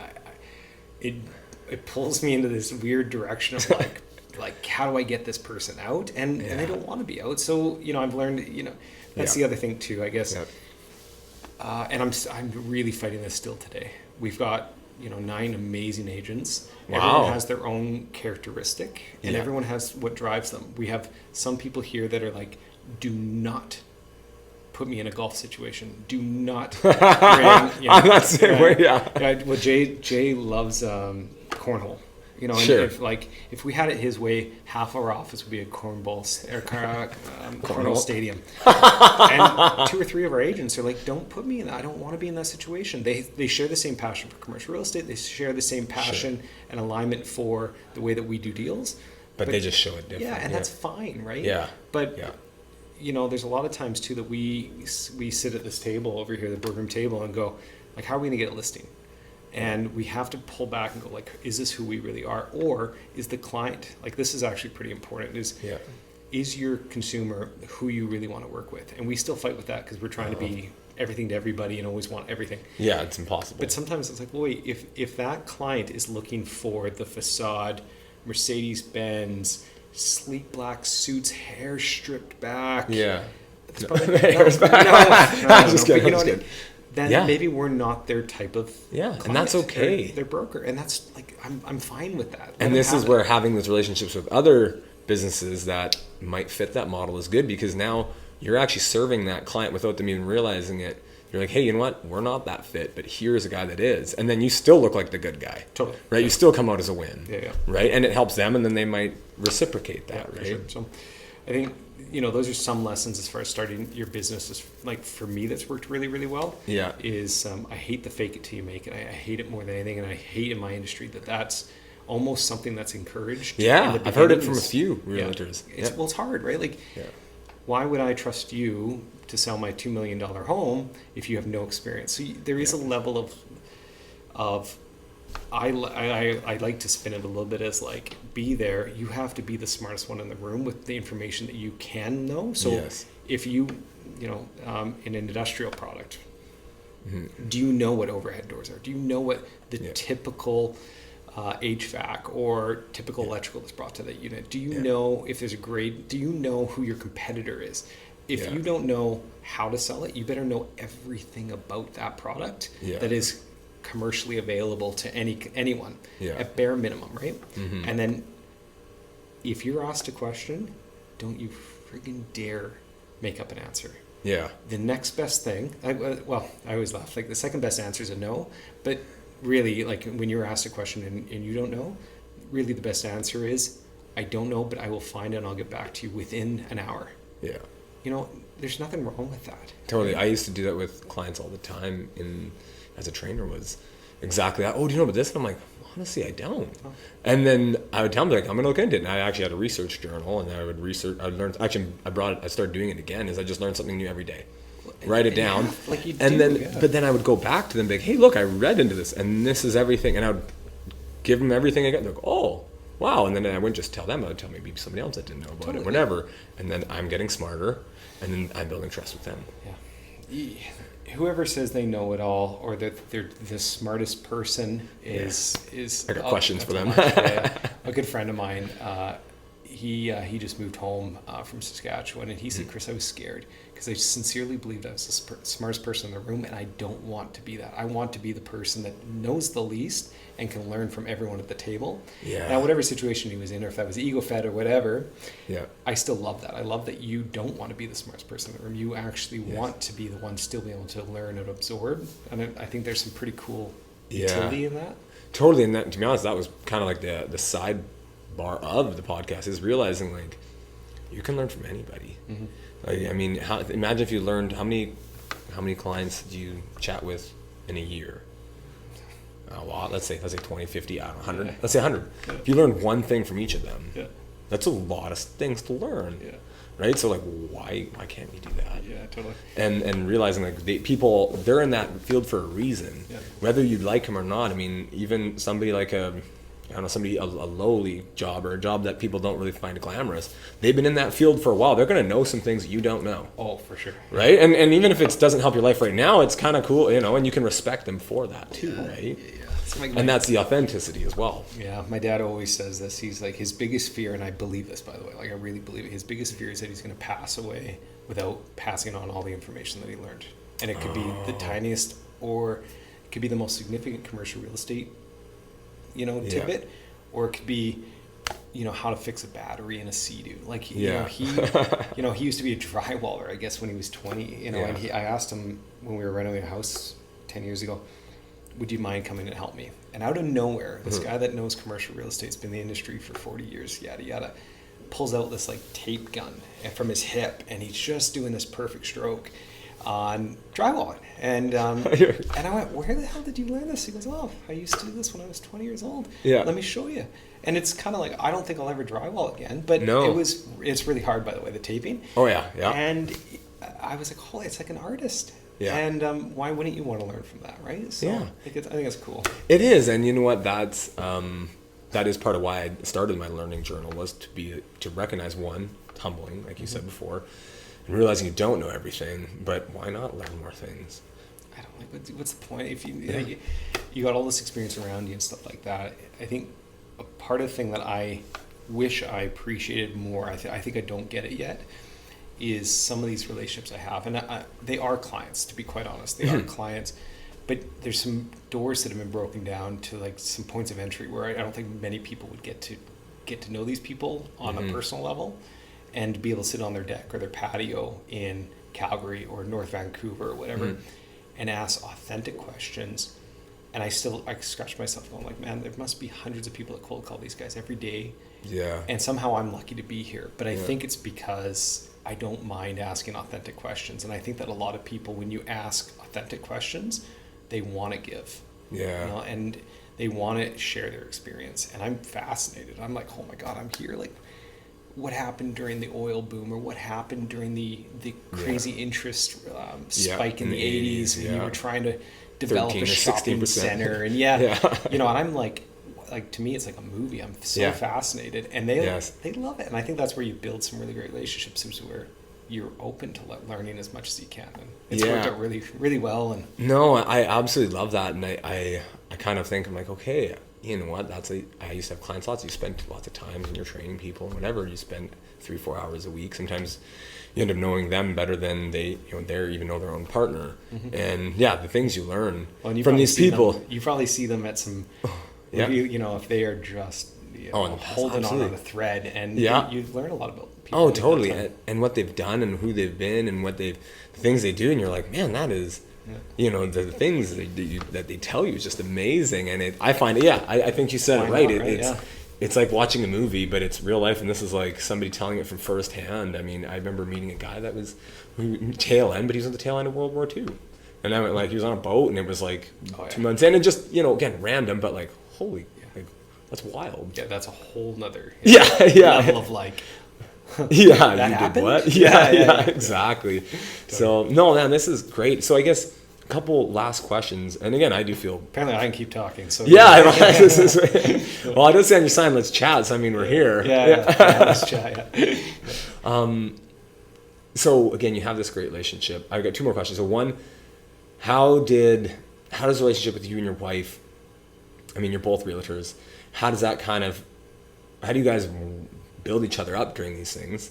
it pulls me into this weird direction of like how do I get this person out? And they don't want to be out. So I've learned that's the other thing too, I guess. Yep. And I'm really fighting this still today. We've got 9 amazing agents. Wow. Everyone has their own characteristic, and everyone has what drives them. We have some people here that are like, do not put me in a golf situation. Do not bring. I'm not saying Well, Jay loves cornhole. Sure. And if we had it his way, half our office would be a cornhole stadium. And 2 or 3 of our agents are like, don't put me in that. I don't want to be in that situation. They share the same passion for commercial real estate. They share the same passion and alignment for the way that we do deals. But they just show it different. Yeah, and that's fine, right? Yeah. But there's a lot of times too that we sit at this table over here, the boardroom table, and go, like, how are we going to get a listing? And we have to pull back and go, like, is this who we really are? Or is the client, like, this is actually pretty important, is your consumer who you really want to work with? And we still fight with that because we're trying to be everything to everybody and always want everything. Yeah, it's impossible. But sometimes it's like, well, wait, if that client is looking for the facade, Mercedes-Benz, sleek black suits, hair stripped back. Yeah. It's probably, no, Just kidding. Then maybe we're not their type of client. And that's okay. They're broker, and that's like I'm fine with that. And this is where having those relationships with other businesses that might fit that model is good, because now you're actually serving that client without them even realizing it. You're like, hey, you know what? We're not that fit, but here's a guy that is. And then you still look like the good guy. Totally. Right? You still come out as a win. Yeah. Right? And it helps them, and then they might reciprocate that, right? Sure. So I think, those are some lessons as far as starting your business. Is like, for me, that's worked really, really well. Yeah. Is I hate the fake it till you make it. I hate it more than anything, and I hate in my industry that's almost something that's encouraged. Yeah, I've heard it from a few realtors. Well, it's hard, right? Like, why would I trust you to sell my $2 million home if you have no experience? So there is a level of I like to spin it a little bit as like, be there. You have to be the smartest one in the room with the information that you can know. So if you, in an industrial product, do you know what overhead doors are? Do you know what the typical HVAC or typical electrical that's brought to that unit? Do you know if there's a grade? Do you know who your competitor is? If you don't know how to sell it, you better know everything about that product that is commercially available to anyone at bare minimum, right? And then if you're asked a question, don't you friggin' dare make up an answer. Yeah. The next best thing, I always laugh, like the second best answer is a no, but really, like when you're asked a question and you don't know, really the best answer is, I don't know, but I will find it and I'll get back to you within an hour. Yeah. There's nothing wrong with that. Totally. I used to do that with clients all the time as a trainer, was exactly that. Oh, do you know about this? And I'm like, honestly, I don't. Oh. And then I would tell them, like, I'm going to look into it. And I actually had a research journal, and I learn, actually, I started doing it again, is I just learned something new every day. Write it down. Like you do, and then, but then I would go back to them, like, hey, look, I read into this, and this is everything. And I would give them everything I got. And they're like, oh, wow. And then I wouldn't just tell them, I would tell maybe somebody else that didn't know about it, whatever. And then I'm getting smarter, and then I'm building trust with them. Yeah. Whoever says they know it all or that they're the smartest person is I got questions for them. A good friend of mine, he just moved home from Saskatchewan, and he said, Chris, I was scared because I sincerely believed I was the smartest person in the room, and I don't want to be that. I want to be the person that knows the least and can learn from everyone at the table. Yeah. Now, whatever situation he was in, or if that was ego-fed or whatever, I still love that. I love that you don't want to be the smartest person in the room. You actually want to be the one still be able to learn and absorb. And I think there's some pretty cool utility in that. Totally. And that, to be honest, that was kind of like the sidebar of the podcast, is realizing, like, you can learn from anybody. Mm-hmm. Like, I mean, imagine if you learned, how many clients do you chat with in a year? Well, let's say 20, 50, 100. Let's say 100. Yeah. If you learn one thing from each of them, that's a lot of things to learn. Yeah. Right? So, like, why can't we do that? Yeah, totally. And realizing, like, they're in that field for a reason, whether you like them or not. I mean, even somebody like a lowly job, or a job that people don't really find glamorous, they've been in that field for a while. They're going to know some things that you don't know. Oh, for sure. Right? And even if it doesn't help your life right now, it's kind of cool, and you can respect them for that too, right? Yeah. And that's the authenticity as well. Yeah, my dad always says this. He's like, his biggest fear, and I believe this, by the way, like, I really believe it, his biggest fear is that he's going to pass away without passing on all the information that he learned. And it could be the tiniest, or it could be the most significant commercial real estate, tidbit, or it could be, how to fix a battery in a Sea-Doo. Like, he used to be a drywall, I guess, when he was 20, and I asked him when we were renovating a house 10 years ago, would you mind coming and help me? And out of nowhere, this guy that knows commercial real estate's been in the industry for 40 years, yada, yada, pulls out this, like, tape gun from his hip, and he's just doing this perfect stroke on drywall. And and I went, where the hell did you learn this? He goes, oh, I used to do this when I was 20 years old. Yeah. Let me show you. And it's kind of like, I don't think I'll ever drywall again, but it's really hard, by the way, the taping. Oh, yeah, yeah. And I was like, holy, it's like an artist. Yeah. And why wouldn't you want to learn from that, right? So I think it's cool. It is, and you know what? That is part of why I started my learning journal, was to recognize, one, humbling, like you said before, and realizing you don't know everything, but why not learn more things? I don't like. What's the point if you got all this experience around you and stuff like that? I think a part of the thing that I wish I appreciated more, I think I don't get it yet, is some of these relationships I have, and they are clients, to be quite honest. They are clients, but there's some doors that have been broken down to, like, some points of entry where I don't think many people would get to know these people on a personal level, and be able to sit on their deck or their patio in Calgary or North Vancouver or whatever, and ask authentic questions. And I scratch myself going like, man, there must be hundreds of people that cold call these guys every day. Yeah. And somehow I'm lucky to be here. But I think it's because I don't mind asking authentic questions. And I think that a lot of people, when you ask authentic questions, they want to give. Yeah. You know, and they want to share their experience. And I'm fascinated. I'm like, oh my God, I'm here. Like, what happened during the oil boom, or what happened during the crazy interest spike in the 80s when you were trying to develop a shopping center. And you know, and I'm like to me, it's like a movie. I'm so fascinated, and they love it. And I think that's where you build some really great relationships, is where you're open to learning as much as you can. And it's worked out really, really well. And no, I absolutely love that. And I kind of think, I'm like, okay, you know what? I used to have clients lots. You spend lots of time when you're training people, whatever. You spend 3-4 hours a week. Sometimes you end up knowing them better than they even know their own partner. And the things you learn from these people. You probably see them at some, you know, if they are just holding on a thread, and you learn a lot about people. Oh, totally. And what they've done and who they've been and the things they do. And you're like, man, that is, you know, the things that they tell you is just amazing. And I find it, I think you said it right. It's like watching a movie, but it's real life, and this is like somebody telling it from first hand. I mean, I remember meeting a guy that was tail end, but he was on the tail end of World War II. And I went, like, he was on a boat, and it was like 2 months in, and just, you know, again, random, but like, holy, like, that's wild. Yeah, that's a whole nother level of like, that you happened? did what? Yeah, exactly. So, no, man, this is great. So I guess a couple last questions, and again, I do feel apparently I can keep talking. So well, I did say on your sign, let's chat. So I mean, we're here. Let's chat. So again, you have this great relationship. I've got 2 more questions. So one, how does the relationship with you and your wife? I mean, you're both realtors. How do you guys build each other up during these things?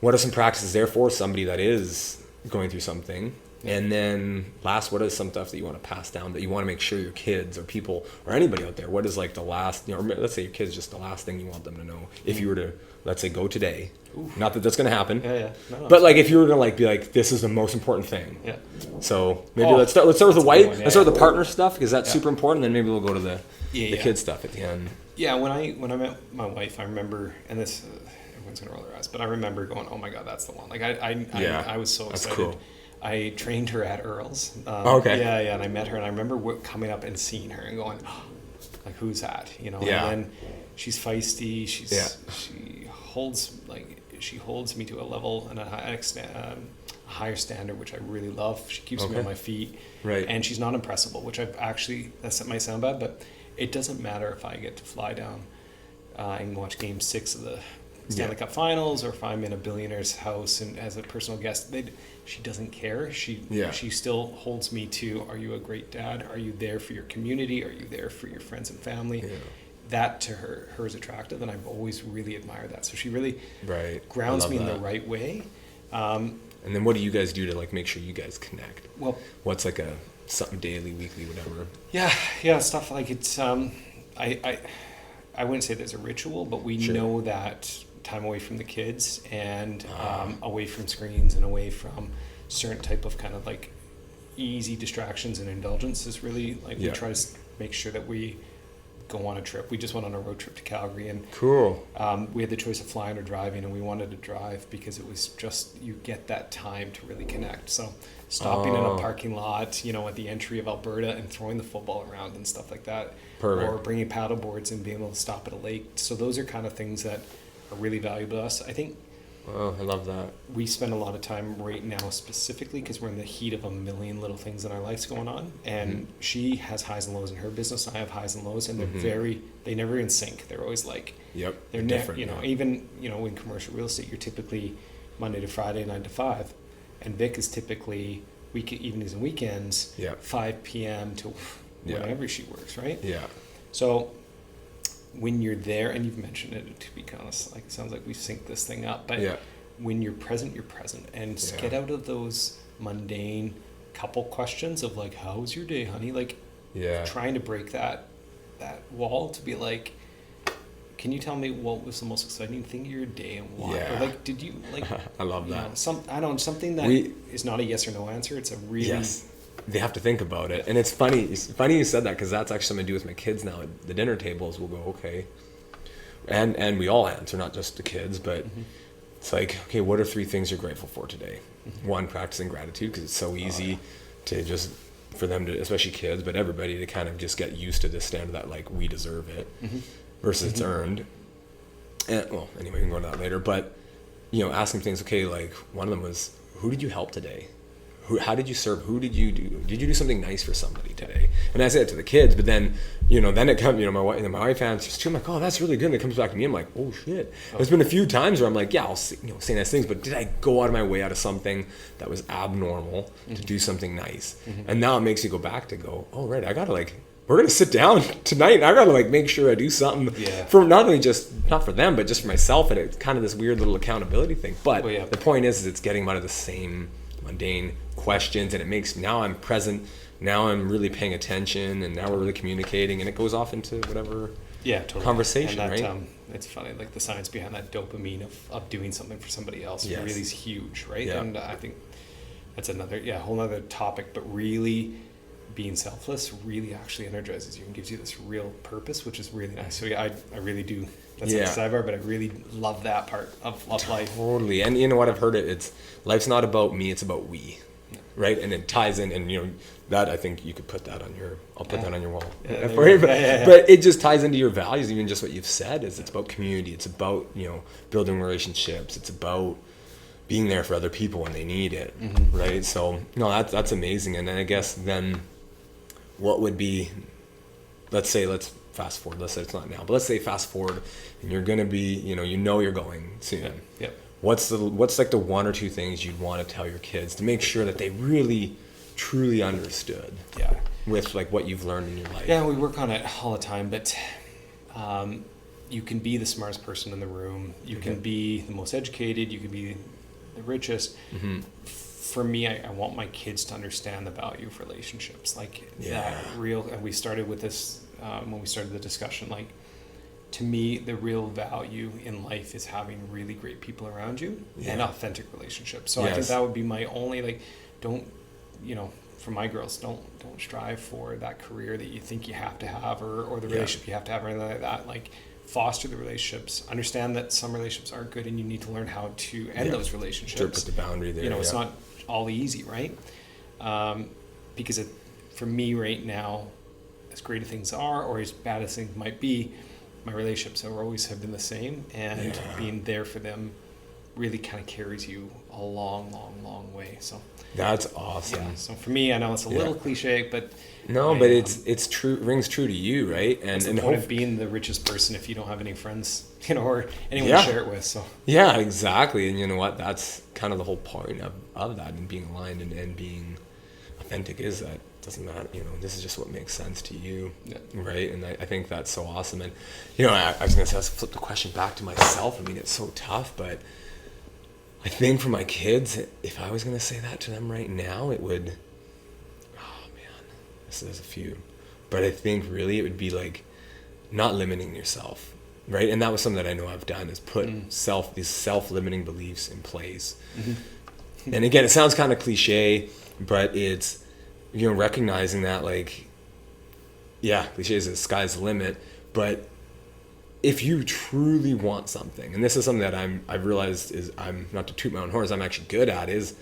What are some practices there for somebody that is going through something? And then last, what is some stuff that you want to pass down, that you want to make sure your kids or people or anybody out there, what is like the last, you know, let's say your kids, just the last thing you want them to know if you were to, let's say, go today. Not that that's going to happen. But like if you were going to like be like, this is the most important thing. So maybe let's start with the wife. Let's start with the partner stuff, because that's super important. Then maybe we'll go to the kids stuff at the end. Yeah, when I met my wife, I remember, and this everyone's gonna roll their eyes, but I remember going, oh my God, that's the one. Like I was so excited. Cool. I trained her at Earl's. And I met her, and I remember coming up and seeing her and going, oh, like, who's that? You know. And then she's feisty. She holds me to a level and a higher standard, which I really love. She keeps me on my feet. Right. And she's not impressible, which that might sound bad, but it doesn't matter if I get to fly down and watch Game 6 of the Stanley Cup Finals, or if I'm in a billionaire's house and as a personal guest. She doesn't care. She still holds me to, are you a great dad? Are you there for your community? Are you there for your friends and family? That to her is attractive, and I've always really admired that. So she really grounds me in the right way. And then what do you guys do to like make sure you guys connect? Well, what's like something daily, weekly, whatever? Stuff like it's I wouldn't say there's a ritual, but we know that time away from the kids and away from screens and away from certain type of kind of like easy distractions and indulgence is really like we try to make sure that we go on a trip. We just went on a road trip to Calgary, and cool. We had the choice of flying or driving, and we wanted to drive because it was just, you get that time to really connect. So stopping in a parking lot, you know, at the entry of Alberta and throwing the football around and stuff like that. Perfect. Or bringing paddle boards and being able to stop at a lake. So those are kind of things that are really valuable to us. I think Oh, I love that. We spend a lot of time right now specifically because we're in the heat of a million little things in our lives going on. And she has highs and lows in her business. I have highs and lows, and they're never in sync. They're always like, they're different. Even, in commercial real estate, you're typically Monday to Friday, 9 to 5. And Vic is typically evenings and weekends, 5 p.m. to whenever she works, right? Yeah. So when you're there, and you've mentioned it, to be honest, like it sounds like we synced this thing up, but when you're present, you're present, and get out of those mundane couple questions of like, how was your day, honey? Like, trying to break that wall to be like, can you tell me what was the most exciting thing of your day and why? Or like, did you like? I love that. Something that is not a yes or no answer. It's a really they have to think about it. And it's funny you said that, because that's actually something I do with my kids now at the dinner tables. We'll go, okay, and we all answer, not just the kids, but it's like, okay, what are 3 things you're grateful for today? One, practicing gratitude, because it's so easy to just, for them to, especially kids, but everybody, to kind of just get used to this standard that like we deserve it versus it's earned. And well, anyway, we can go into that later, but asking things, okay, like one of them was, who did you help today? How did you serve? Who did you do? Did you do something nice for somebody today? And I say it to the kids, but then, then it comes, my wife answers too. I'm like, oh, that's really good. And it comes back to me. I'm like, oh shit. There's been a few times where I'm like, yeah, I'll say nice things, but did I go out of my way out of something that was abnormal to do something nice? And now it makes you go back to go, oh, right, I gotta we're gonna sit down tonight, and I gotta make sure I do something for not only not for them, but just for myself. And it's kind of this weird little accountability thing. But the point is it's getting them out of the same mundane questions, and it makes, now I'm present, now I'm really paying attention, and now we're really communicating, and it goes off into whatever totally. Conversation, and that, right? It's funny, like the science behind that dopamine of doing something for somebody else really is huge, right? Yeah. And I think that's another whole other topic, but really being selfless really actually energizes you and gives you this real purpose, which is really nice. So I really do. That's like a sidebar, but I really love that part of life. Totally. And you know what, I've heard it. It's life's not about me, it's about we. Right? And it ties in, and that, I think you could put that on I'll put that on your wall. But it just ties into your values, even just what you've said, is it's about community, it's about, building relationships, it's about being there for other people when they need it. Right? So that's amazing. And then I guess then what would be, let's fast forward, let's say it's not now, but let's say fast forward, and you're going to be, you're going soon. Yep. What's like the 1 or 2 things you'd want to tell your kids to make sure that they really, truly understood with like what you've learned in your life? Yeah, we work on it all the time, but you can be the smartest person in the room. You can be the most educated. You can be the richest. For me, I want my kids to understand the value of relationships, that real. And we started with this when we started the discussion. Like, to me, the real value in life is having really great people around you and authentic relationships. So I think that would be my only, don't, for my girls, don't strive for that career that you think you have to have, or the relationship you have to have, or anything like that. Like, foster the relationships. Understand that some relationships aren't good, and you need to learn how to end those relationships. Put the boundary there. It's not all easy, right? Because for me right now, as great as things are, or as bad as things might be, my relationships always have been the same, and being there for them really kind of carries you a long, long, long way. So that's awesome. Yeah. So for me, I know it's a little cliche, but but it's true. Rings true to you, right? And the point of being the richest person if you don't have any friends, or anyone to share it with. So exactly. And you know what? That's kind of the whole point of that, and being aligned and being authentic, is that doesn't matter. This is just what makes sense to you, right? And I think that's so awesome. And I was gonna say, let's flip the question back to myself. I mean, it's so tough, but I think for my kids, if I was gonna say that to them right now, it would. Oh man, there's a few, but I think really it would be like not limiting yourself, right? And that was something that I know I've done, is put these self-limiting beliefs in place. And again, it sounds kind of cliche, but it's recognizing that, like, cliche is the sky's the limit, but if you truly want something, and this is something that I've realized is, I'm not to toot my own horn, I'm actually good at, is,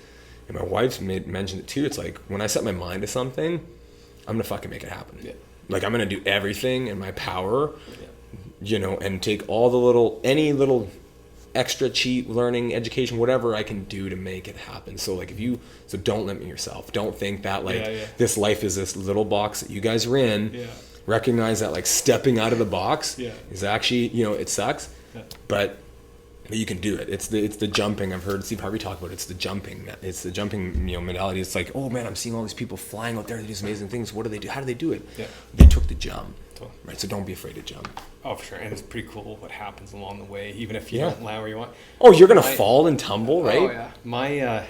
and my wife's mentioned it too, it's like, when I set my mind to something, I'm gonna fucking make it happen. Like, I'm gonna do everything in my power, and take all any little extra cheat learning, education, whatever I can do to make it happen. So like, so don't limit yourself. Don't think that this life is this little box that you guys are in. Recognize that, like, stepping out of the box is actually, it sucks, but you can do it. It's the jumping. I've heard Steve Harvey talk about it. It's the jumping mentality. It's like, oh man, I'm seeing all these people flying out there, they do amazing things. What do they do? How do they do it? They took the jump. Right, so don't be afraid to jump. Oh, for sure. And it's pretty cool what happens along the way, even if you don't land where you want. Oh, you're gonna fall and tumble, right? Oh yeah. My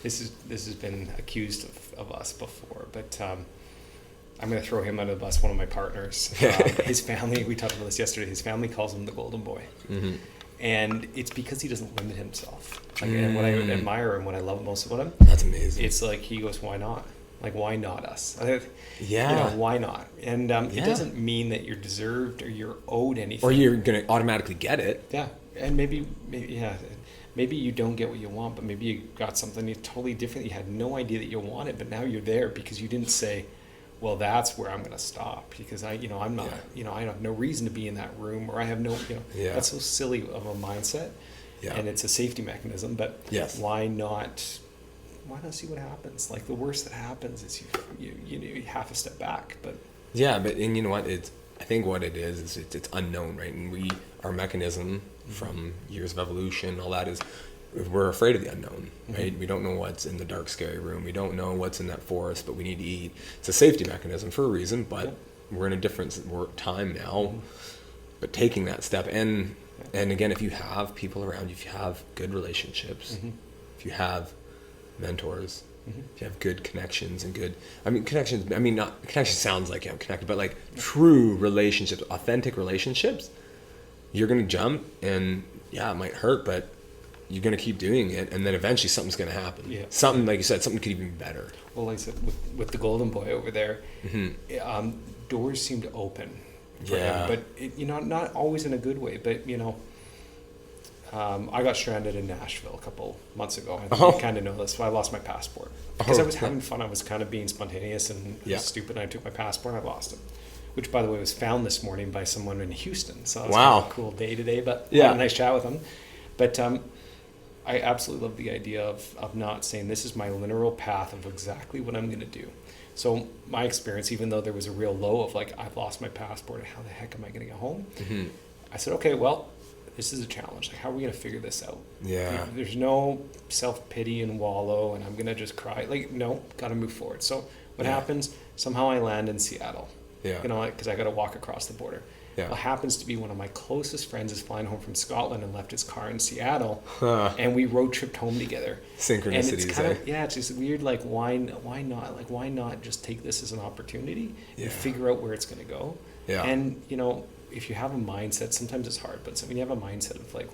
this has been accused of us before, but I'm gonna throw him under the bus. One of my partners, his family. We talked about this yesterday. His family calls him the Golden Boy, and it's because he doesn't limit himself. And what I admire and what I love most about him, that's amazing. It's like he goes, "Why not?" Like, why not us? Why not? And it doesn't mean that you're deserved or you're owed anything. Or you're going to automatically get it. Yeah. And maybe you don't get what you want, but maybe you got something totally different. You had no idea that you wanted, but now you're there because you didn't say, well, that's where I'm going to stop because I'm not, I have no reason to be in that room, or I have no, that's so silly of a mindset. Yeah. And it's a safety mechanism, but why not see what happens? Like, the worst that happens is you have to step back, but and you know what, I think what it is it's unknown, right? And our mechanism from years of evolution, all that is, we're afraid of the unknown, right? We don't know what's in the dark, scary room. We don't know what's in that forest, but we need to eat. It's a safety mechanism for a reason, but we're in a different time now. But taking that step, and again, if you have people around you, if you have good relationships, if you have mentors, if you have good connections and connection sounds like I'm connected, but like true relationships, authentic relationships, you're going to jump, and it might hurt, but you're going to keep doing it, and then eventually something's going to happen. Yeah. Something, like you said, something could even be better. Well, like I said, with the golden boy over there, doors seem to open for him, but not always in a good way. But I got stranded in Nashville a couple months ago. I think you kind of know this. So I lost my passport because I was having fun. I was kind of being spontaneous and stupid. And I took my passport and I lost it, which, by the way, was found this morning by someone in Houston. So it was kind of a cool day today. But I had a nice chat with them. But I absolutely love the idea of not saying this is my linear path of exactly what I'm going to do. So my experience, even though there was a real low of like, I've lost my passport and how the heck am I going to get home? I said, okay, well, this is a challenge. Like, how are we going to figure this out? Yeah. There's no self-pity and wallow and I'm going to just cry. Like, no, got to move forward. So what happens? Somehow I land in Seattle. Yeah. Because I got to walk across the border. Yeah. What happens to be one of my closest friends is flying home from Scotland and left his car in Seattle, and we road tripped home together. Synchronicities, and it's kind of, it's just weird. Like, why not? Like, why not just take this as an opportunity and figure out where it's going to go? Yeah. And if you have a mindset, sometimes it's hard, but when you have a mindset of like,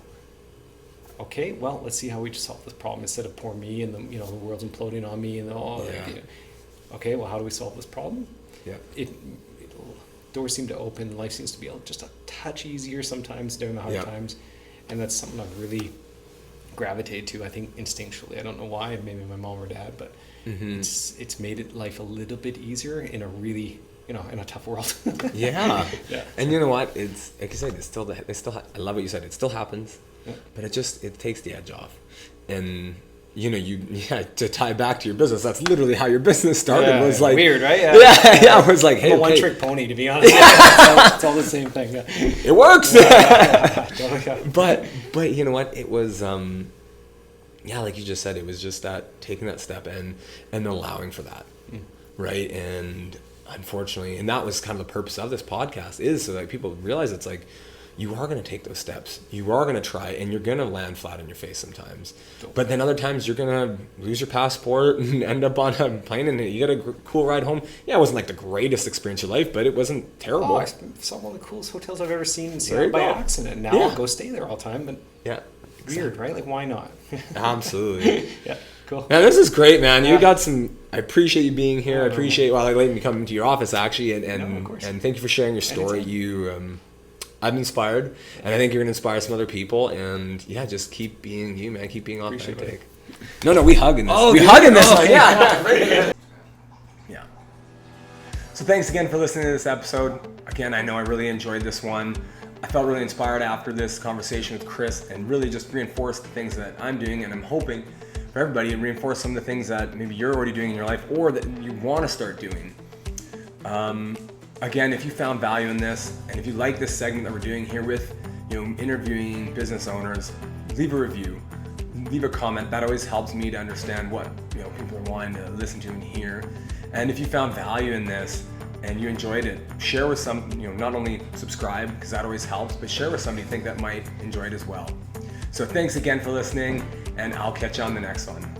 okay, well, let's see how we just solve this problem instead of poor me and the world's imploding on me and okay, well, how do we solve this problem? Yeah. Doors seem to open. Life seems to be just a touch easier sometimes during the hard times, and that's something I've really gravitated to. I think instinctually. I don't know why. Maybe my mom or dad, but it's made life a little bit easier in a really in a tough world. Yeah. And you know what? It's like you said. I love what you said. It still happens, but it takes the edge off, and. To tie back to your business, that's literally how your business started. Yeah, was like weird, right? Yeah. It was like, hey, one trick pony, to be honest. It's all the same thing. Yeah. It works. But you know what? It was, like you just said, it was just that taking that step and allowing for that, right? And unfortunately, and that was kind of the purpose of this podcast, is so that people realize it's like, you are going to take those steps. You are going to try, and you're going to land flat on your face sometimes. But then other times you're going to lose your passport and end up on a plane, and you get a cool ride home. Yeah, it wasn't like the greatest experience of your life, but it wasn't terrible. I saw one of the coolest hotels I've ever seen in Seattle by accident. Now I'll go stay there all the time. But weird, right? Like, why not? Absolutely. Yeah, cool. Now, this is great, man. You got some... I appreciate you being here. I appreciate letting me come into your office, actually, and thank you for sharing your story. Anytime. I'm inspired, and I think you're going to inspire some other people, and just keep being you, man. Keep being authentic. No, we hug in this. We hug in this one. Yeah. So thanks again for listening to this episode. Again, I know I really enjoyed this one. I felt really inspired after this conversation with Chris, and really just reinforced the things that I'm doing, and I'm hoping for everybody to reinforce some of the things that maybe you're already doing in your life or that you want to start doing. Again, if you found value in this, and if you like this segment that we're doing here with, interviewing business owners, leave a review, leave a comment. That always helps me to understand what people are wanting to listen to and hear. And if you found value in this and you enjoyed it, share with some. Not only subscribe, because that always helps, but share with somebody you think that might enjoy it as well. So thanks again for listening, and I'll catch you on the next one.